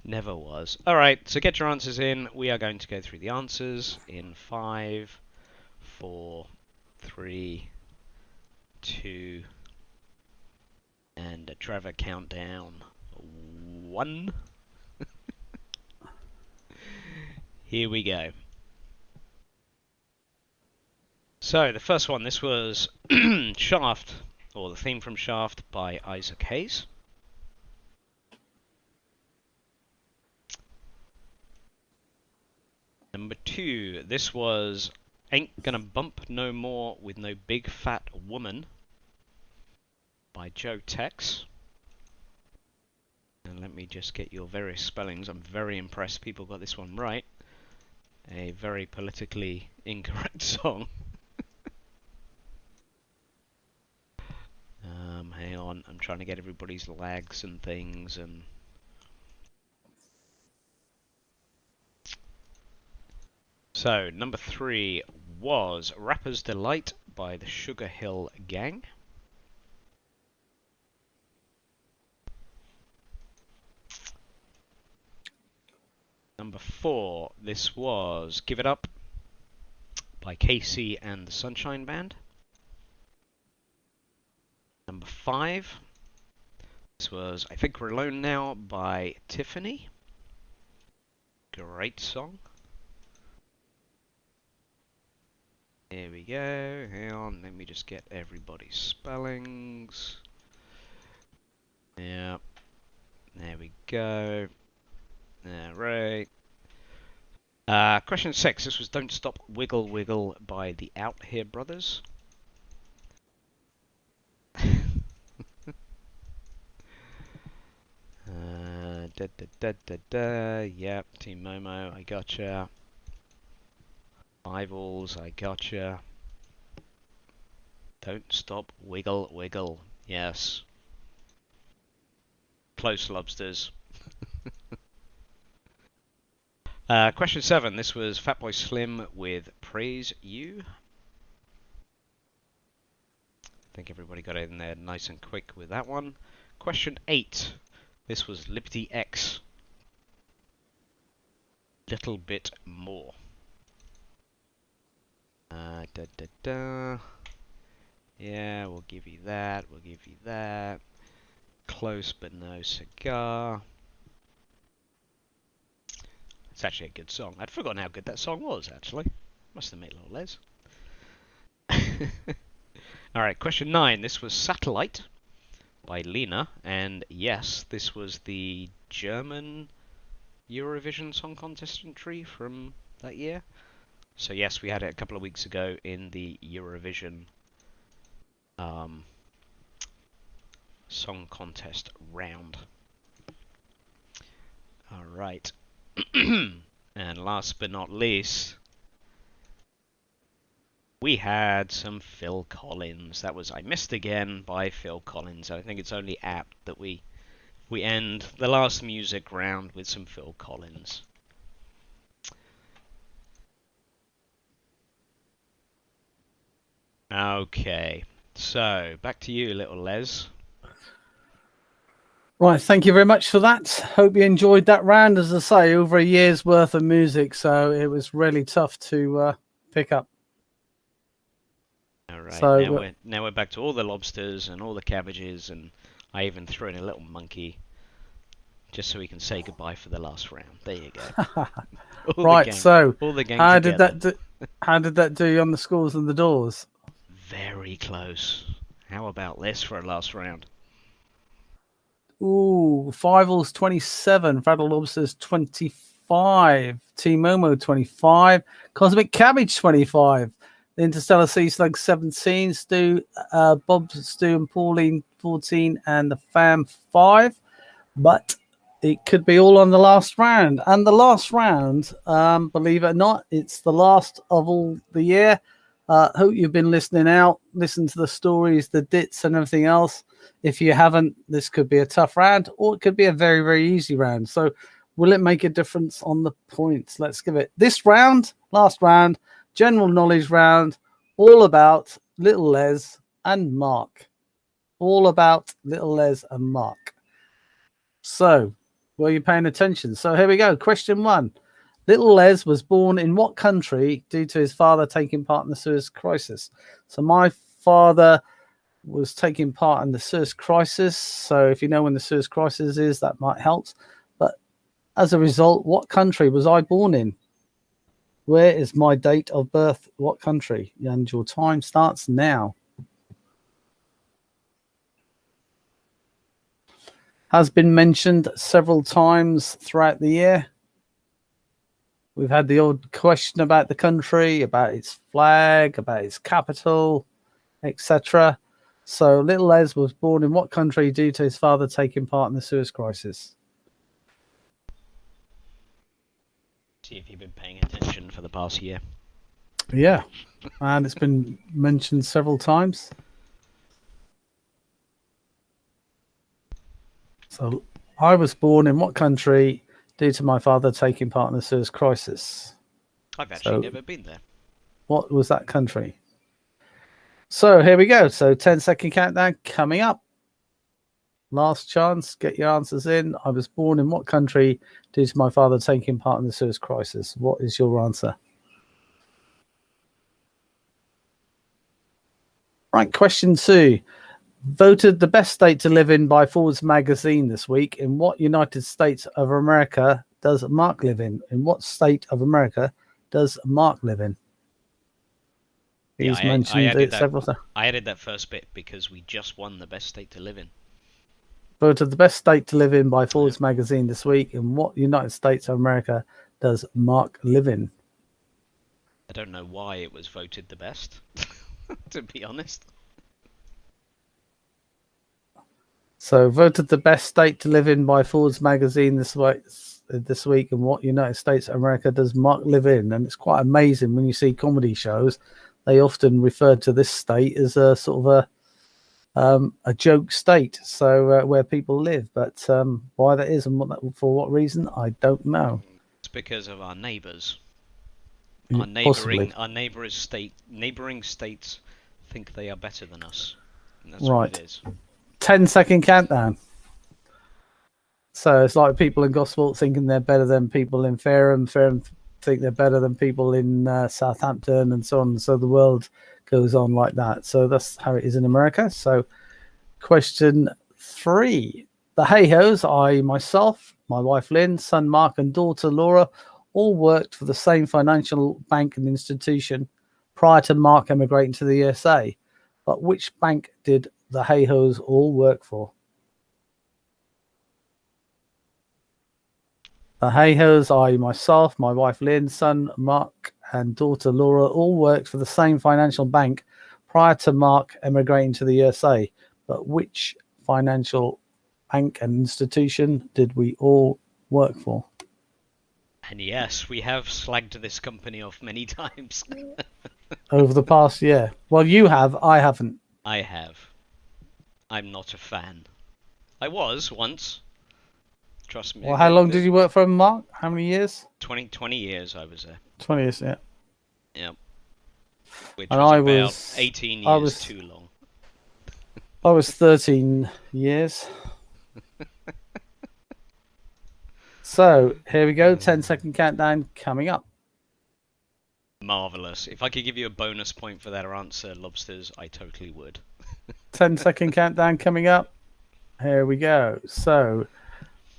Never was. Alright, so get your answers in. We are going to go through the answers in 5, 4, 3, 2, and a Trevor countdown. 1. Here we go. So, the first one, this was Shaft, or the theme from Shaft by Isaac Hayes. Number 2, this was Ain't Gonna Bump No More with No Big Fat Woman by Joe Tex. And let me just get your various spellings. I'm very impressed people got this one right. A very politically incorrect song. Hang on, I'm trying to get everybody's lags and things and... So, number 3 was Rapper's Delight by the Sugar Hill Gang. Number 4, this was Give It Up by Casey and the Sunshine Band. Number 5, this was I Think We're Alone Now by Tiffany. Great song. Here we go. Hang on, let me just get everybody's spellings. Yeah. There we go. Alright. Question 6. This was Don't Stop Wiggle Wiggle by the Out Here Brothers. Yep, Team Momo, I gotcha. Rivals, I gotcha. Don't Stop Wiggle Wiggle. Yes. Close, Lobsters. Question 7. This was Fatboy Slim with Praise You. I think everybody got in there nice and quick with that one. Question 8. This was Liberty X. Little Bit More. Yeah, we'll give you that. We'll give you that. Close but no cigar. It's actually a good song. I'd forgotten how good that song was, actually. Must admit, little Les. Alright, question 9. This was Satellite by Lena. And yes, this was the German Eurovision Song Contest entry from that year. So yes, we had it a couple of weeks ago in the Eurovision Song Contest round. Alright. And last but not least, We had some Phil Collins. That was I Missed Again by Phil Collins. I think it's only apt that we end the last music round with some Phil Collins. Okay, so back to you, little Les. Right, thank you very much for that. Hope you enjoyed that round. As I say, over a year's worth of music, so it was really tough to pick up. All right, So, now we're back to all the lobsters and all the cabbages, and I even threw in a little monkey just so we can say goodbye for the last round. There you go. All the right, gang- so all the gang how together. did that do? How did that do you on the scores and the doors? Very close. How about this for a last round? Ooh, Fivals 27, Fraddle Lobsters 25, Team Momo 25, Cosmic Cabbage 25, the Interstellar Sea Slug 17, Stu, Bob, Stu, and Pauline 14, and the Fam 5. But it could be all on the last round. And the last round, believe it or not, it's the last of all the year. Hope you've been listening out, listen to the stories, the dits, and everything else. If you haven't, this could be a tough round, or it could be a very, very easy round. So will it make a difference on the points? Let's give it this round, last round, general knowledge round, all about Little Les and Mark. All about Little Les and Mark. So, were you paying attention? So here we go. Question 1. Little Les was born in what country due to his father taking part in the Suez Crisis? So my father was taking part in the Suez Crisis. So if you know when the Suez Crisis is, that might help. But as a result, what country was I born in? Where is my date of birth? What country? And your time starts now. Has been mentioned several times throughout the year. We've had the odd question about the country, about its flag, about its capital, etc. So Little Les was born in what country due to his father taking part in the Suez Crisis? See if you've been paying attention for the past year. Yeah, and it's been mentioned several times. So I was born in what country due to my father taking part in the Suez Crisis? I've actually never been there. What was that country? So here we go. So 10-second countdown coming up. Last chance. Get your answers in. I was born in what country due to my father taking part in the Suez Crisis? What is your answer? Right. Question 2. Voted the best state to live in by Forbes magazine this week. In what United States of America does Mark live in? In what state of America does Mark live in? Yeah, He's mentioned it several times. I added that first bit because we just won the best state to live in. Voted the best state to live in by Forbes magazine this week. In what United States of America does Mark live in? I don't know why it was voted the best, to be honest. So, voted the best state to live in by Forbes magazine this week. In what United States of America does Mark live in? And it's quite amazing when you see comedy shows, they often refer to this state as a sort of a joke state, so where people live. But why that is and for what reason, I don't know. It's because of our neighbours. Possibly. Our neighbouring states think they are better than us. And that's Right. what it is. 10-second countdown. So it's like people in Gosport thinking they're better than people in Fareham. Fareham think they're better than people in Southampton, and so on. So the world goes on like that. So that's how it is in America. So question 3. The Hayhoes, I, myself, my wife Lynn, son Mark, and daughter Laura, all worked for the same financial bank and institution prior to Mark emigrating to the USA. But which bank did the Hayhoes all work for? The Hayhoes, I, myself, my wife Lynn, son Mark, and daughter Laura, all worked for the same financial bank prior to Mark emigrating to the USA. But which financial bank and institution did we all work for? And yes, we have slagged this company off many times. over the past year. Well, you have. I haven't. I have. I'm not a fan. I was once. Trust me. Well, how long did you work for him, Mark? How many years? 20 years I was there. 20 years, yeah. Yep. Which And was I about was- 18 I years was- too long. I was 13 years. So, here we go. 10-second countdown coming up. Marvelous. If I could give you a bonus point for that answer, Lobsters, I totally would. 10-second countdown coming up. Here we go. So,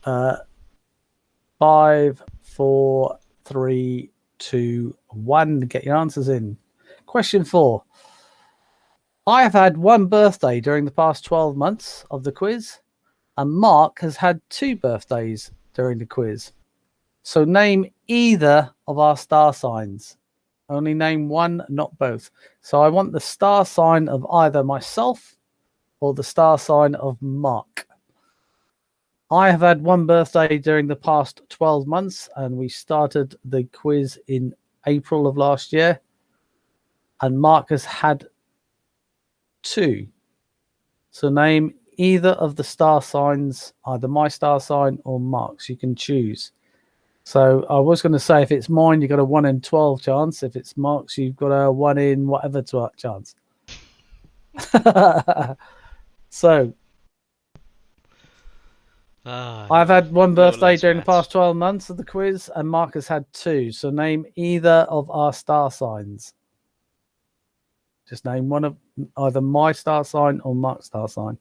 5, 4, 3, 2, 1. Get your answers in. Question 4. I have had one birthday during the past 12 months of the quiz, and Mark has had 2 birthdays during the quiz. So name either of our star signs. Only name one, not both. So I want the star sign of either myself or the star sign of Mark. I have had one birthday during the past 12 months, and we started the quiz in April of last year. And Mark has had 2. So name either of the star signs, either my star sign or Mark's. You can choose. So I was going to say, if it's mine, you've got a 1 in 12 chance. If it's Mark's, you've got a 1 in whatever chance. So I've had one birthday during the past 12 months of the quiz, and Mark has had 2. So name either of our star signs. Just name one of either my star sign or Mark's star sign.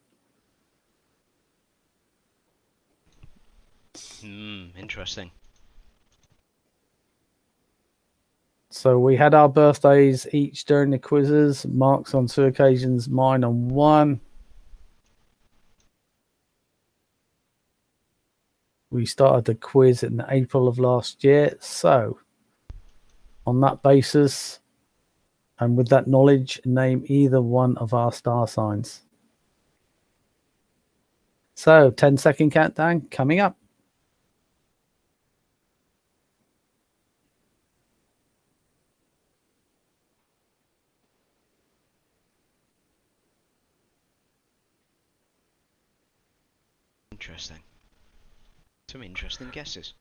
Interesting. So we had our birthdays each during the quizzes. Mark's on 2 occasions, mine on 1. We started the quiz in April of last year. So on that basis, and with that knowledge, name either one of our star signs. So 10-second countdown coming up. Interesting. Some interesting guesses.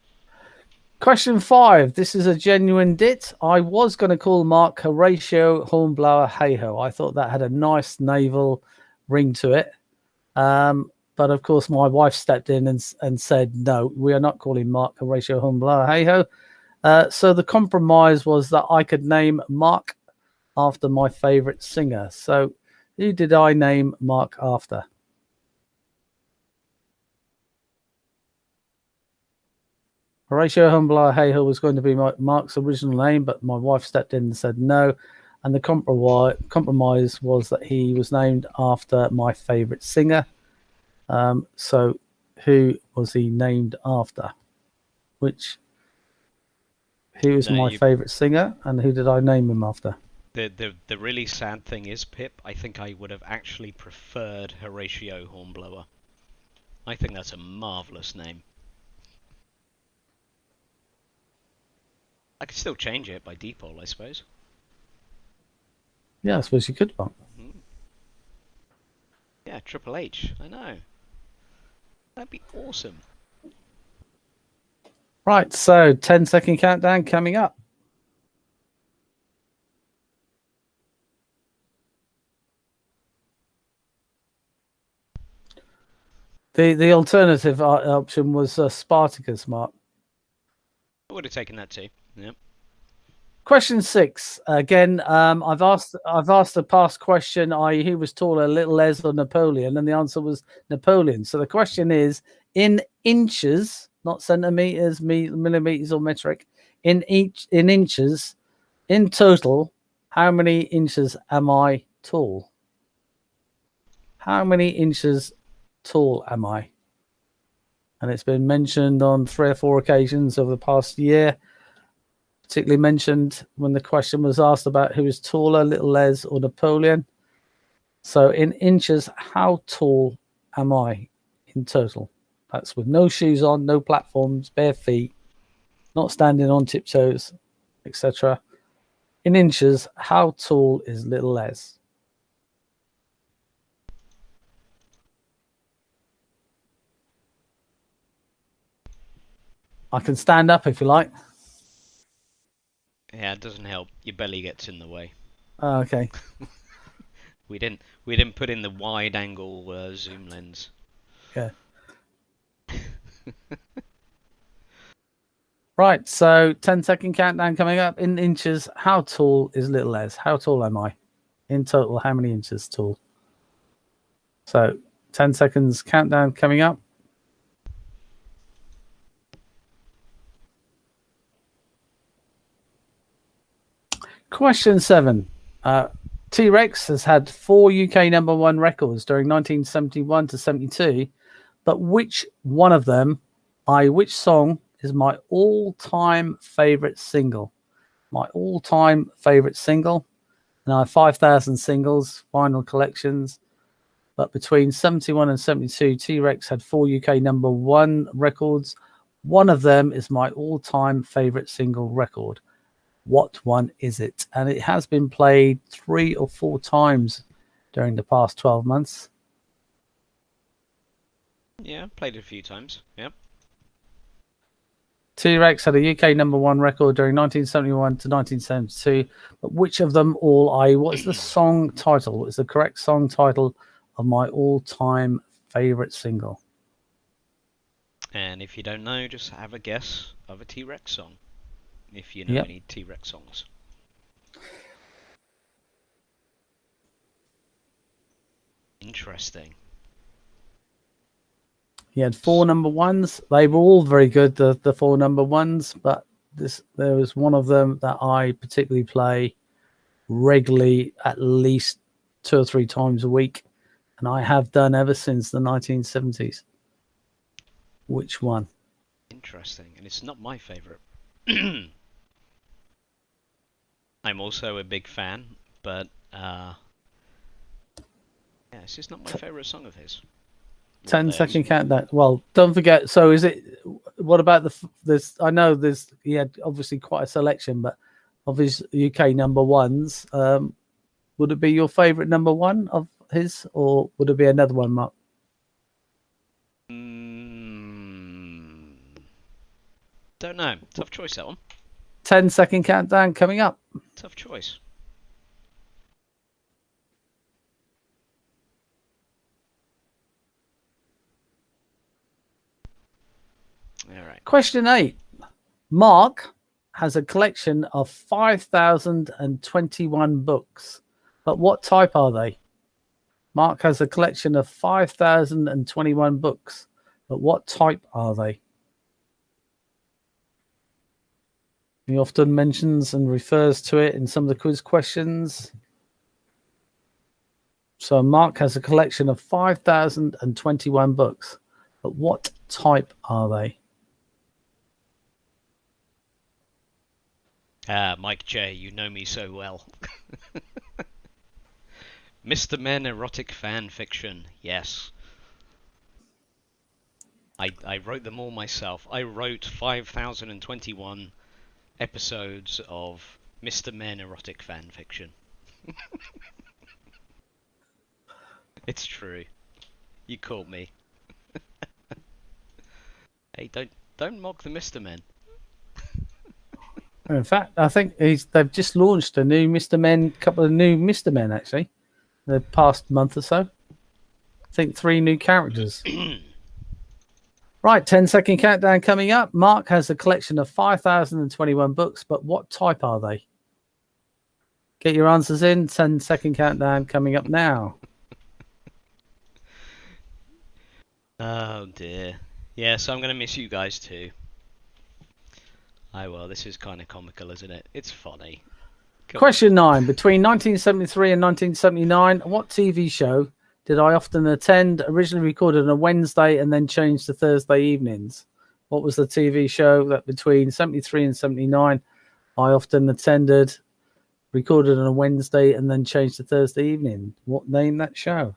Question 5. This is a genuine dit. I was going to call Mark Horatio Hornblower Hayho. I thought that had a nice naval ring to it. But of course, my wife stepped in and said, no, we are not calling Mark Horatio Hornblower Hayho. So the compromise was that I could name Mark after my favorite singer. So who did I name Mark after? Horatio Hornblower Hayhill was going to be Mark's original name, but my wife stepped in and said no. And the compromise was that he was named after my favourite singer. So who was he named after? Who is my favourite singer, and who did I name him after? The really sad thing is, Pip, I think I would have actually preferred Horatio Hornblower. I think that's a marvellous name. I could still change it by default, I suppose. Yeah, I suppose you could, Mark. Yeah, Triple H. I know. That'd be awesome. Right, so 10-second countdown coming up. The alternative option was Spartacus, Mark. I would have taken that too. Yep. Question 6. Again, I've asked a past question, i.e., who was taller, Little Les or Napoleon, and the answer was Napoleon. So the question is, in inches, not centimeters, millimeters, or metric, in inches, in total, how many inches am I tall? How many inches tall am I? And it's been mentioned on 3 or 4 occasions over the past year. Particularly mentioned when the question was asked about who is taller, Little Les or Napoleon. So in inches, how tall am I in total? That's with no shoes on, no platforms, bare feet, not standing on tiptoes, etc. In inches, how tall is Little Les? I can stand up if you like. Yeah, it doesn't help. Your belly gets in the way. Oh, okay. We didn't put in the wide angle zoom lens. Yeah. Right, so 10-second countdown coming up. In inches, how tall is Little Les? How tall am I? In total, how many inches tall? So 10 seconds countdown coming up. Question 7. T-Rex has had 4 UK number 1 records during 1971 to 72, but which one of them, which song is my all-time favorite single? My all-time favorite single. And I have 5,000 singles, vinyl collections. But between 71 and 72, T-Rex had 4 UK number 1 records. One of them is my all-time favorite single record. What one is it? And it has been played 3 or 4 times during the past 12 months. Yeah, played it a few times. Yep. T-Rex had a UK number 1 record during 1971 to 1972. But which of them all what is the song title? What is the correct song title of my all-time favorite single? And if you don't know, just have a guess of a T-Rex song. If you know Yep. any T-Rex songs. Interesting. He had 4 number 1s. They were all very good, the 4 number 1s, but there was one of them that I particularly play regularly, at least 2 or 3 times a week, and I have done ever since the 1970s. Which one? Interesting. And it's not my favorite. I'm also a big fan, but yeah, it's just not my favorite song of his. 10-second countdown. Well, don't forget. So, is it? What about this? I know he had obviously quite a selection, but of his UK number 1s, would it be your favourite number 1 of his, or would it be another one, Mark? Don't know. Tough choice, that one. 10-second countdown coming up. Tough choice. All right. Question 8. Mark has a collection of 5,021 books, but what type are they? Mark has a collection of 5,021 books, but what type are they? He often mentions and refers to it in some of the quiz questions. So Mark has a collection of 5,021 books, but what type are they? Mike J, you know me so well. Mr. Men erotic fan fiction, yes. I wrote them all myself. I wrote 5,021 episodes of Mr. Men erotic fan fiction. It's true. You caught me. Hey, don't mock the Mr. Men. In fact, I think they've just launched a new Mr. Men, couple of new Mr. Men actually, in the past month or so. I think 3 new characters. Right, 10-second countdown coming up. Mark has a collection of 5,021 books, but what type are they? Get your answers in. 10-second countdown coming up now. Oh dear. Yeah, so I'm going to miss you guys too. Well, this is kind of comical, isn't it? It's funny. Question 9. Between 1973 and 1979, what TV show did I often attend, originally recorded on a Wednesday and then changed to Thursday evenings? What was the TV show that between 73 and 79 I often attended, recorded on a Wednesday and then changed to Thursday evening? What name that show?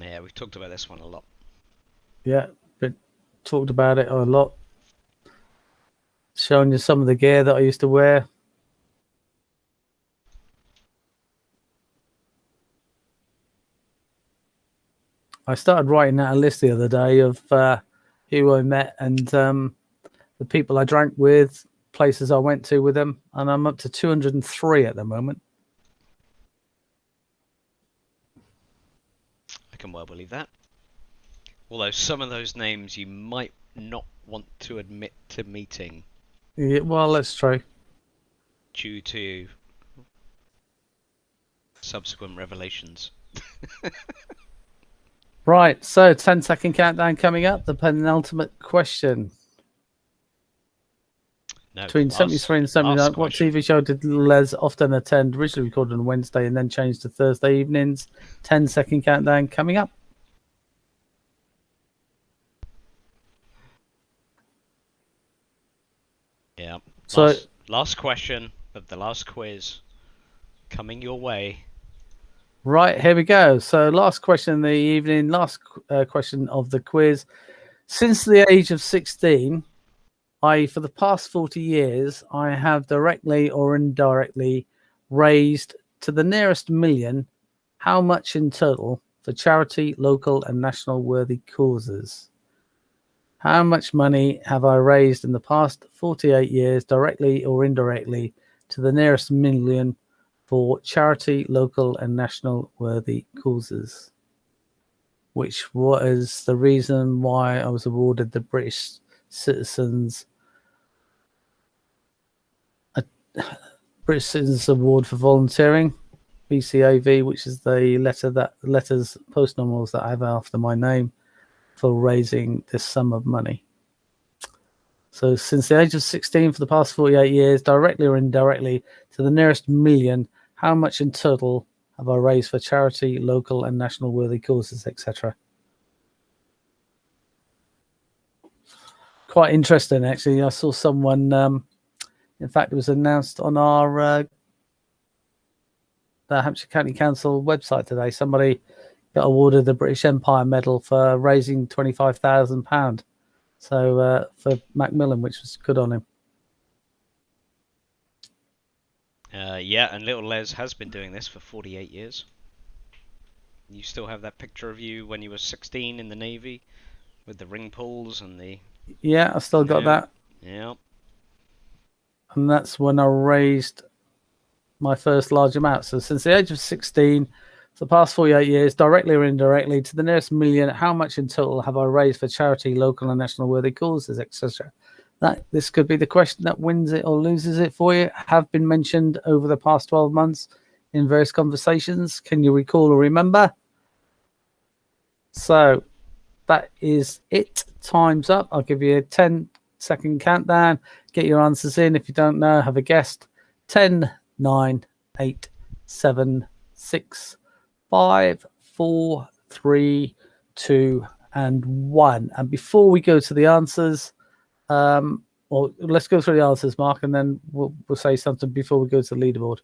Yeah, we've talked about this one a lot. Yeah, but talked about it a lot. showing you some of the gear that I used to wear. I started writing out a list the other day of who I met and the people I drank with, places I went to with them, and I'm up to 203 at the moment. I can well believe that. Although some of those names you might not want to admit to meeting Yeah, well, that's true. due to subsequent revelations. Right, so 10-second countdown coming up. The penultimate question. No, Between 73 and last 79, what question. TV show did Les often attend, originally recorded on Wednesday and then changed to Thursday evenings? 10-second countdown coming up. Yeah. So- Last question of the last quiz coming your way. Right, here we go. So last question of the evening, last question of the quiz. Since the age of 16, i.e. for the past 40 years, I have directly or indirectly raised to the nearest million how much in total for charity, local and national worthy causes? How much money have I raised in the past 48 years, directly or indirectly, to the nearest million for charity, local and national worthy causes? Which was the reason why I was awarded the British Citizens Award for volunteering, BCAV, which is the letters post numerals that I have after my name for raising this sum of money. So since the age of 16 for the past 48 years, directly or indirectly, to the nearest million, how much in total have I raised for charity, local and national worthy causes, etc.? Quite interesting, actually. I saw someone, in fact, it was announced on our the Hampshire County Council website today. Somebody got awarded the British Empire Medal for raising £25,000. So for Macmillan, which was good on him. Yeah, and little Les has been doing this for 48 years. You still have that picture of you when you were 16 in the Navy with the ring pulls and the... Yeah, I still got Yeah. that. Yeah. And that's when I raised my first large amount. So since the age of 16, for the past 48 years, directly or indirectly, to the nearest million, how much in total have I raised for charity, local and national worthy causes, etc.? This could be the question that wins it or loses it for you. Have been mentioned over the past 12 months in various conversations. Can you recall or remember? So that is it. Time's up. I'll give you a 10-second countdown. Get your answers in. If you don't know, have a guessed. 10, 9, 8, 7, 6, 5, 4, 3, 2, and 1. And before we go to the answers, well, let's go through the answers, Mark, and then we'll say something before we go to the leaderboard.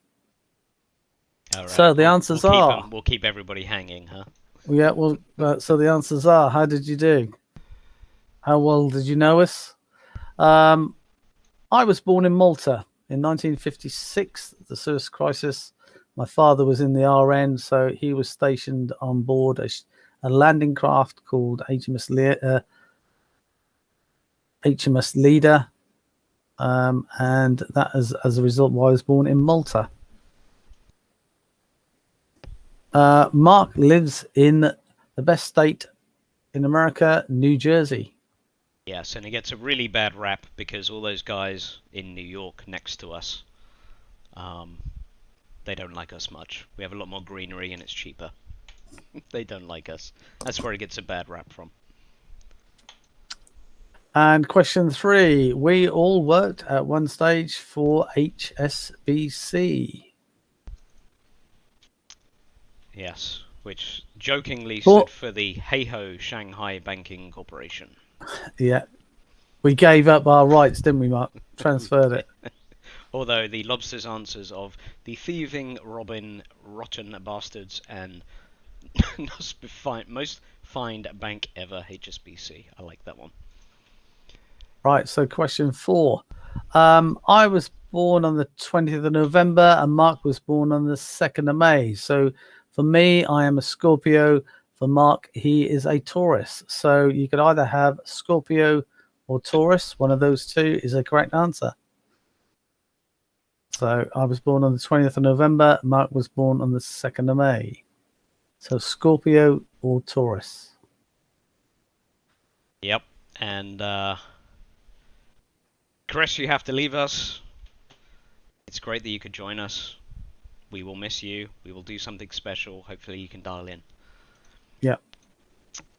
All right. So the answers are... We'll keep everybody hanging, huh? Yeah, well, so the answers are, how did you do? How well did you know us? I was born in Malta in 1956, the Suez Crisis. My father was in the RN, so he was stationed on board a landing craft called HMS Leader, and that is as a result why I was born in Malta. Mark lives in the best state in America, New Jersey. Yes, and it gets a really bad rap because all those guys in New York next to us, they don't like us much. We have a lot more greenery and it's cheaper. They don't like us. That's where it gets a bad rap from. And question 3. We all worked at one stage for HSBC. Yes, which jokingly Well- stood for the Heiho Shanghai Banking Corporation. Yeah. We gave up our rights, didn't we, Mark? Transferred it. Although the lobster's answers of the thieving, robbing, rotten bastards, and most fined bank ever, HSBC. I like that one. Right, so question 4. I was born on the 20th of November and Mark was born on the 2nd of May. So for me, I am a Scorpio. For Mark, he is a Taurus. So you could either have Scorpio or Taurus. One of those two is a correct answer. So I was born on the 20th of November. Mark was born on the 2nd of May. So Scorpio or Taurus. Yep. And Chris, you have to leave us. It's great that you could join us. We will miss you. We will do something special. Hopefully you can dial in. Yeah.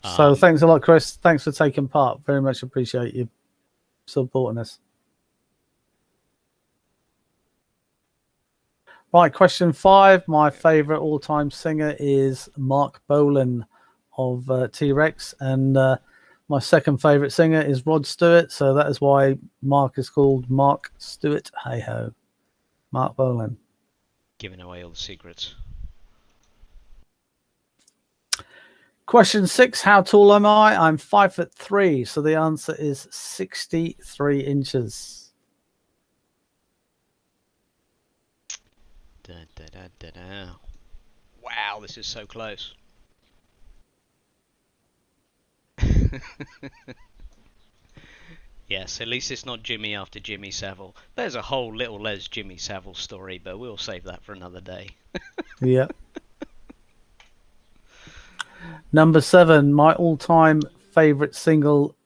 So Um, thanks a lot, Chris. Thanks for taking part. Very much appreciate you supporting us. Right, question 5. My favourite all-time singer is Mark Bolan of T-Rex, and my second favourite singer is Rod Stewart. So that is why Mark is called Mark Stewart. Hey ho, Mark Bolan. Giving away all the secrets. Question 6. How tall am I? I'm 5'3", so the answer is 63 inches. Da, da, da, da, da. Wow, this is so close. Yes, at least it's not Jimmy after Jimmy Savile. There's a whole Little Les Jimmy Savile story, but we'll save that for another day. Yeah. Number 7. My all-time favourite single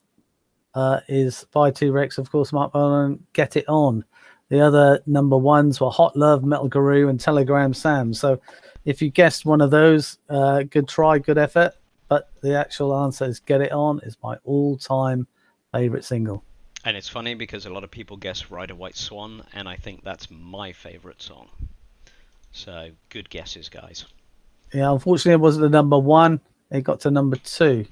is by T-Rex, of course, Mark Bolan, Get It On. The other number ones were Hot Love, Metal Guru, and Telegram Sam. So if you guessed one of those, good try, good effort. But the actual answer is Get It On is my all-time favourite single. And it's funny because a lot of people guess Ride a White Swan, and I think that's my favourite song. So good guesses, guys. Yeah, unfortunately, it wasn't the number 1. It got to number 2.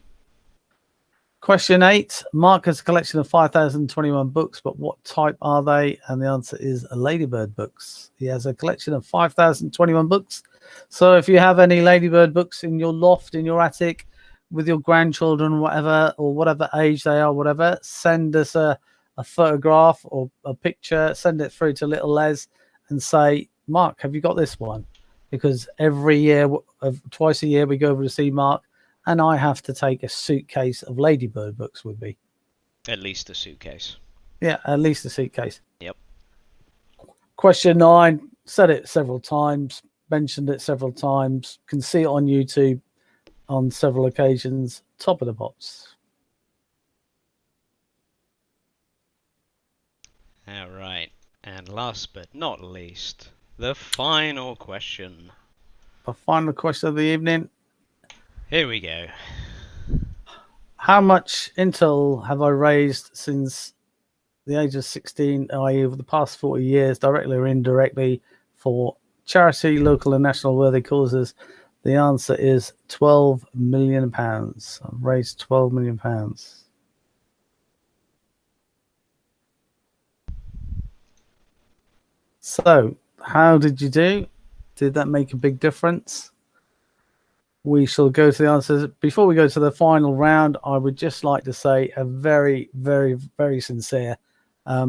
Question 8. Mark has a collection of 5,021 books, but what type are they? And the answer is Ladybird books. He has a collection of 5,021 books. So if you have any Ladybird books in your loft, in your attic, with your grandchildren, whatever, or whatever age they are, whatever, send us a photograph or a picture, send it through to Little Les and say, Mark, have you got this one? Because every year, twice a year, we go over to see Mark, and I have to take a suitcase of Ladybird books with me. At least a suitcase. Yeah, at least a suitcase. Yep. Question 9. Said it several times, mentioned it several times. Can see it on YouTube on several occasions. Top of the Pops. All right. And last but not least, the final question. The final question of the evening. Here we go. How much Intel have I raised since the age of 16, i.e. over the past 40 years, directly or indirectly, for charity, local and national worthy causes? The answer is £12 million. I've raised £12 million. So, how did you do? Did that make a big difference? We shall go to the answers. Before we go to the final round, I would just like to say a very, very, very sincere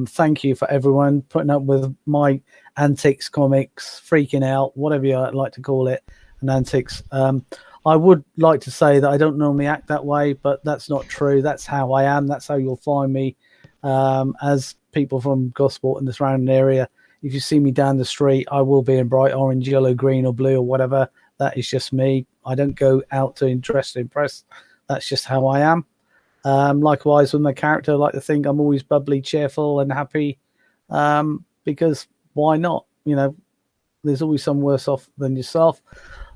thank you for everyone putting up with my antics, comics, freaking out, whatever you like to call it, and antics. I would like to say that I don't normally act that way, but that's not true. That's how I am. That's how you'll find me. As people from Gosport and the surrounding area, if you see me down the street, I will be in bright orange, yellow, green, or blue, or whatever. That is just me. I don't go out to dress to impress. That's just how I am. Likewise, with my character, I like to think I'm always bubbly, cheerful, and happy. Because why not? You know, there's always some worse off than yourself.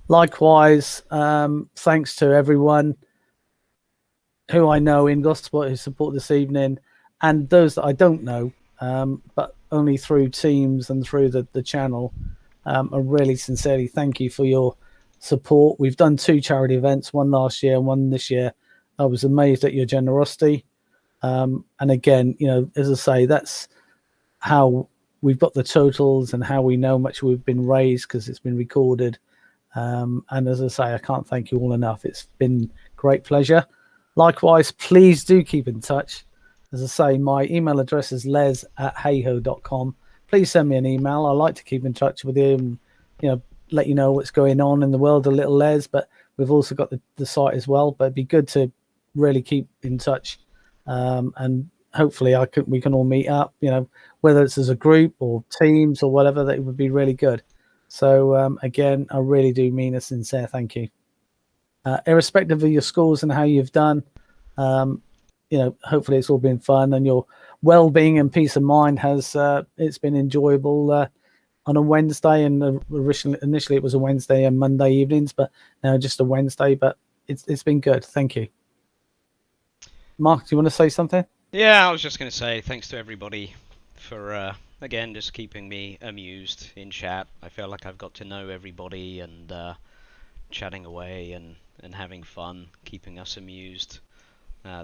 Likewise, thanks to everyone who I know in Gosport who support this evening, and those that I don't know, but only through Teams and through the channel. I really sincerely thank you for your support. We've done 2 charity events, one last year and one this year. I was amazed at your generosity. And again, you know, as I say, that's how we've got the totals and how we know how much we've been raised because it's been recorded. And as I say, I can't thank you all enough. It's been great pleasure. Likewise, please do keep in touch. As I say, my email address is les@heyho.com. Please send me an email. I like to keep in touch with you and, let you know what's going on in the world of Little Les, but we've also got the site as well. But it'd be good to really keep in touch, and hopefully we can all meet up, whether it's as a group or teams or whatever. That would be really good. So again, I really do mean a sincere thank you. Irrespective of your scores and how you've done, hopefully it's all been fun and your well-being and peace of mind has it's been enjoyable on a Wednesday. And initially it was a Wednesday and Monday evenings, but now just a Wednesday. But it's been good. Thank you. Mark, do you want to say something? Yeah, I was just going to say thanks to everybody for, again, just keeping me amused in chat. I feel like I've got to know everybody and chatting away and having fun, keeping us amused.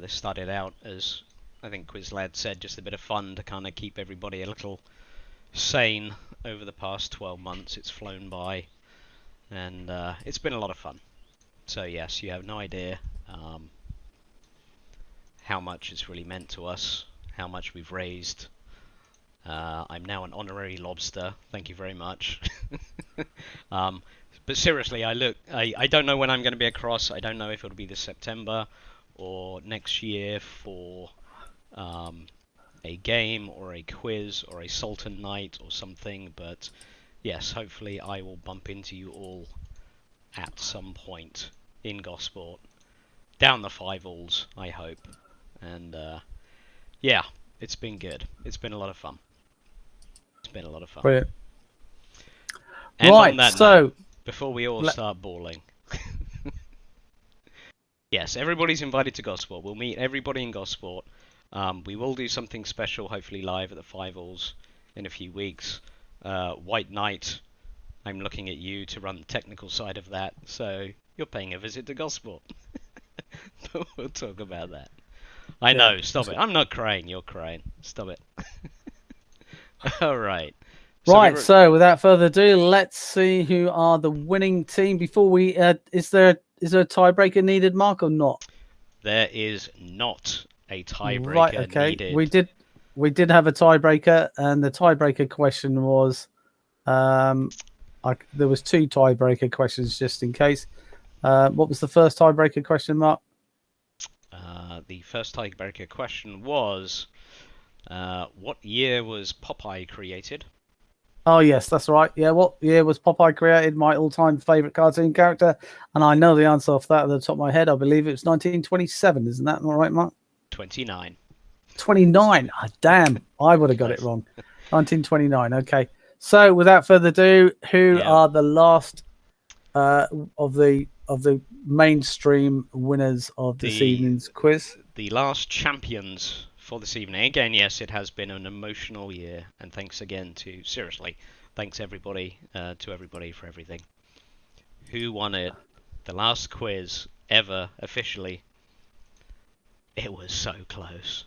This started out as, I think Quizlad said, just a bit of fun to kind of keep everybody a little sane over the past 12 months. It's flown by, and it's been a lot of fun. So yes, you have no idea how much it's really meant to us, how much we've raised. I'm now an honorary lobster. Thank you very much. But seriously, I don't know when I'm going to be across. I don't know if it'll be this September or next year for a game or a quiz or a Sultan night or something. But yes, hopefully I will bump into you all at some point in Gosport. Down the Five Alls, I hope. And yeah, it's been good. It's been a lot of fun. It's been a lot of fun. Brilliant. And Right, on that so note, before we all start bawling. Yes, everybody's invited to Gosport. We'll meet everybody in Gosport. We will do something special, hopefully live at the Five Alls in a few weeks. White Knight, I'm looking at you to run the technical side of that, so you're paying a visit to Gosport. But we'll talk about that. I know, stop it. I'm not crying, you're crying. Stop it. Alright. Right, so without further ado, let's see who are the winning team. Before we, is there a tiebreaker needed, Mark, or not? There is not a tiebreaker Right, okay. needed. We did have a tiebreaker, and the tiebreaker question was, there was 2 tiebreaker questions just in case. What was the first tiebreaker question, Mark? The first tiebreaker question was, what year was Popeye created? Oh, yes, that's right. Yeah, what year was Popeye created? My all-time favourite cartoon character. And I know the answer off that at the top of my head. I believe it was 1927. Isn't that all right, Mark? 29. 29. Oh, damn, I would have got it wrong. 1929. Okay. So, without further ado, who are the last of the mainstream winners of this evening's quiz? The last champions for this evening. Again, yes, it has been an emotional year, and thanks again thanks everybody to everybody for everything. Who won it? The last quiz ever officially. It was so close.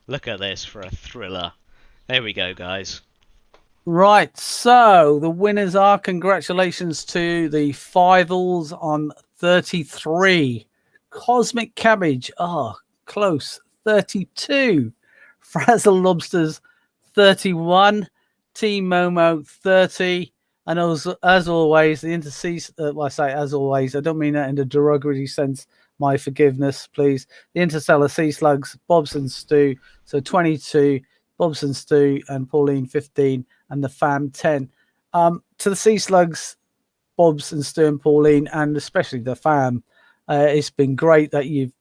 Look at this for a thriller. There we go, guys. Right, so the winners are, congratulations to the Five Alls on 33. Cosmic Cabbage, close, 32. Frazzle Lobsters, 31. Team Momo, 30. And as always, the Interseas, I say as always, I don't mean that in a derogatory sense. My forgiveness, please. The Interstellar Sea Slugs, Bobs and Stu, so 22. Bobs and Stu and Pauline, 15. And the Fam, 10. To the Sea Slugs, Bobs and Stu and Pauline, and especially the Fam, it's been great that you've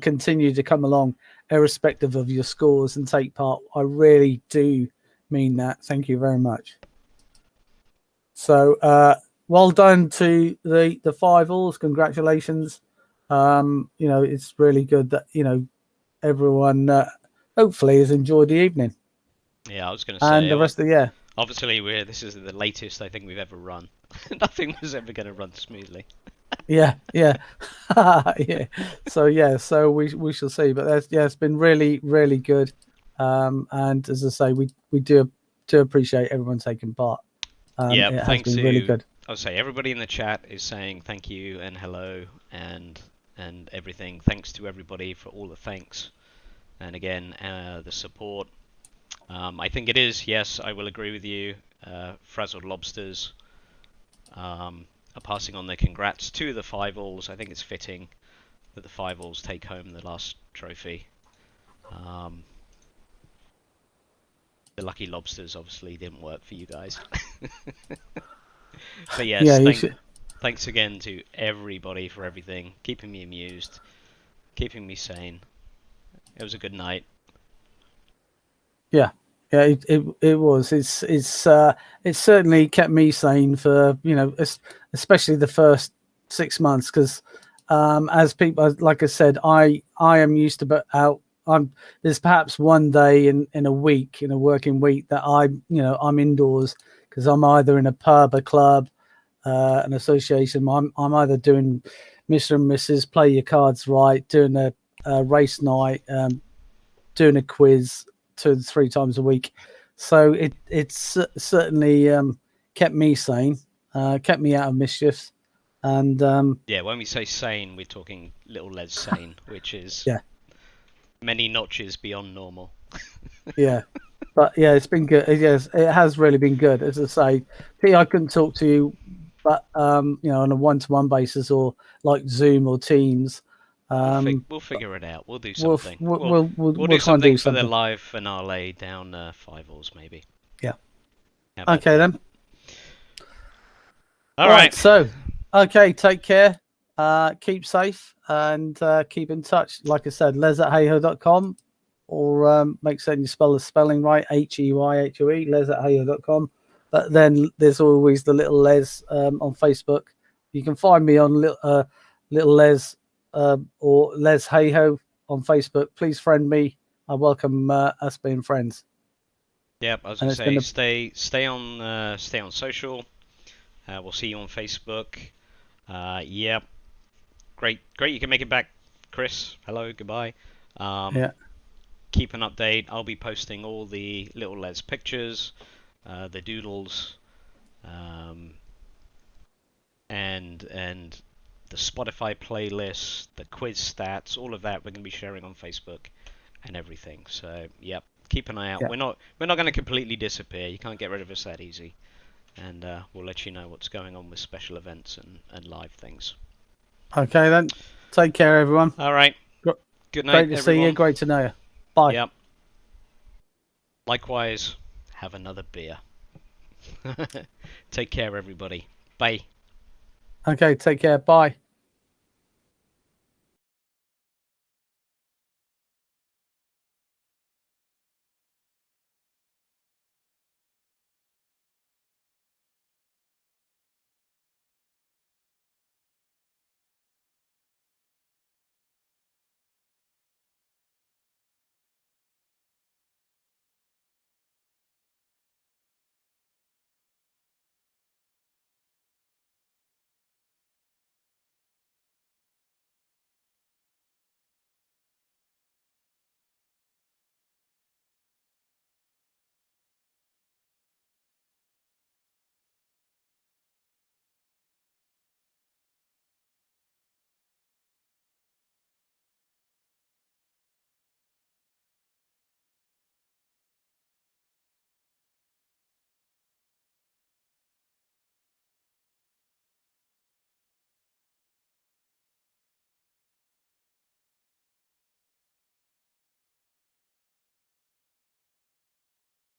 continued to come along irrespective of your scores and take part. I really do mean that. Thank you very much. So well done to the Five Alls. Congratulations. It's really good that everyone hopefully has enjoyed the evening. Yeah, I was going to say. And the rest of obviously this is the latest I think we've ever run. Nothing was ever going to run smoothly. Yeah. yeah. So we shall see. But it's been really, really good. And as I say, we do appreciate everyone taking part. It thanks has been to really good. I'll say everybody in the chat is saying thank you and hello and everything. Thanks to everybody for all the thanks. and again, the support. I think it is, yes, I will agree with you. Frazzled Lobsters are passing on their congrats to the Five-Alls. I think it's fitting that the Five-Alls take home the last trophy. The Lucky Lobsters obviously didn't work for you guys. But yes, Yeah, you should. thanks again to everybody for everything, keeping me amused, keeping me sane. It was a good night. Yeah, it was. It's certainly kept me sane for especially the first 6 months because as people like I said, I am used to out. There's perhaps one day in a week, in a working week, that I'm indoors because I'm either in a pub, a club, an association. I'm either doing Mr. and Mrs. Play Your Cards Right, doing a race night, doing a quiz 2 to 3 times a week. So it's certainly kept me sane, kept me out of mischiefs, and Yeah, when we say sane, we're talking little Les sane, which is Yeah. many notches beyond normal. yeah. But yeah, it's been good. Yes, it has really been good. As I say, Pete, I couldn't talk to you, but on a one-to-one basis or like Zoom or Teams. We'll figure it out. We'll do We'll something. we'll We'll try do and something do for the something. live finale down Five-Alls, maybe. Yeah. How about Okay that? then. All right. So, okay, take care. Keep safe and keep in touch. Like I said, les@heyho.com or make certain you spell the spelling right, HEYHOE, les@heyho.com. But then there's always the little Les on Facebook. You can find me on little Les or Les Heyho on Facebook. Please friend me. I welcome us being friends. Yep, I was And gonna it's been say stay on social. We'll see you on Facebook. Yep. Great. You can make it back, Chris. Hello, goodbye. Yeah. Keep an update. I'll be posting all the little Les pictures, the doodles, and the Spotify playlist, the quiz stats, all of that we're going to be sharing on Facebook and everything. So, yep, keep an eye out. Yeah. We're not going to completely disappear. You can't get rid of us that easy. And we'll let you know what's going on with special events and live things. Okay then. Take care, everyone. All right. Gr- Good night, Great to see you. everyone. Great to know you. Bye. Yep. Likewise, have another beer. Take care, everybody. Bye. Okay, take care. Bye.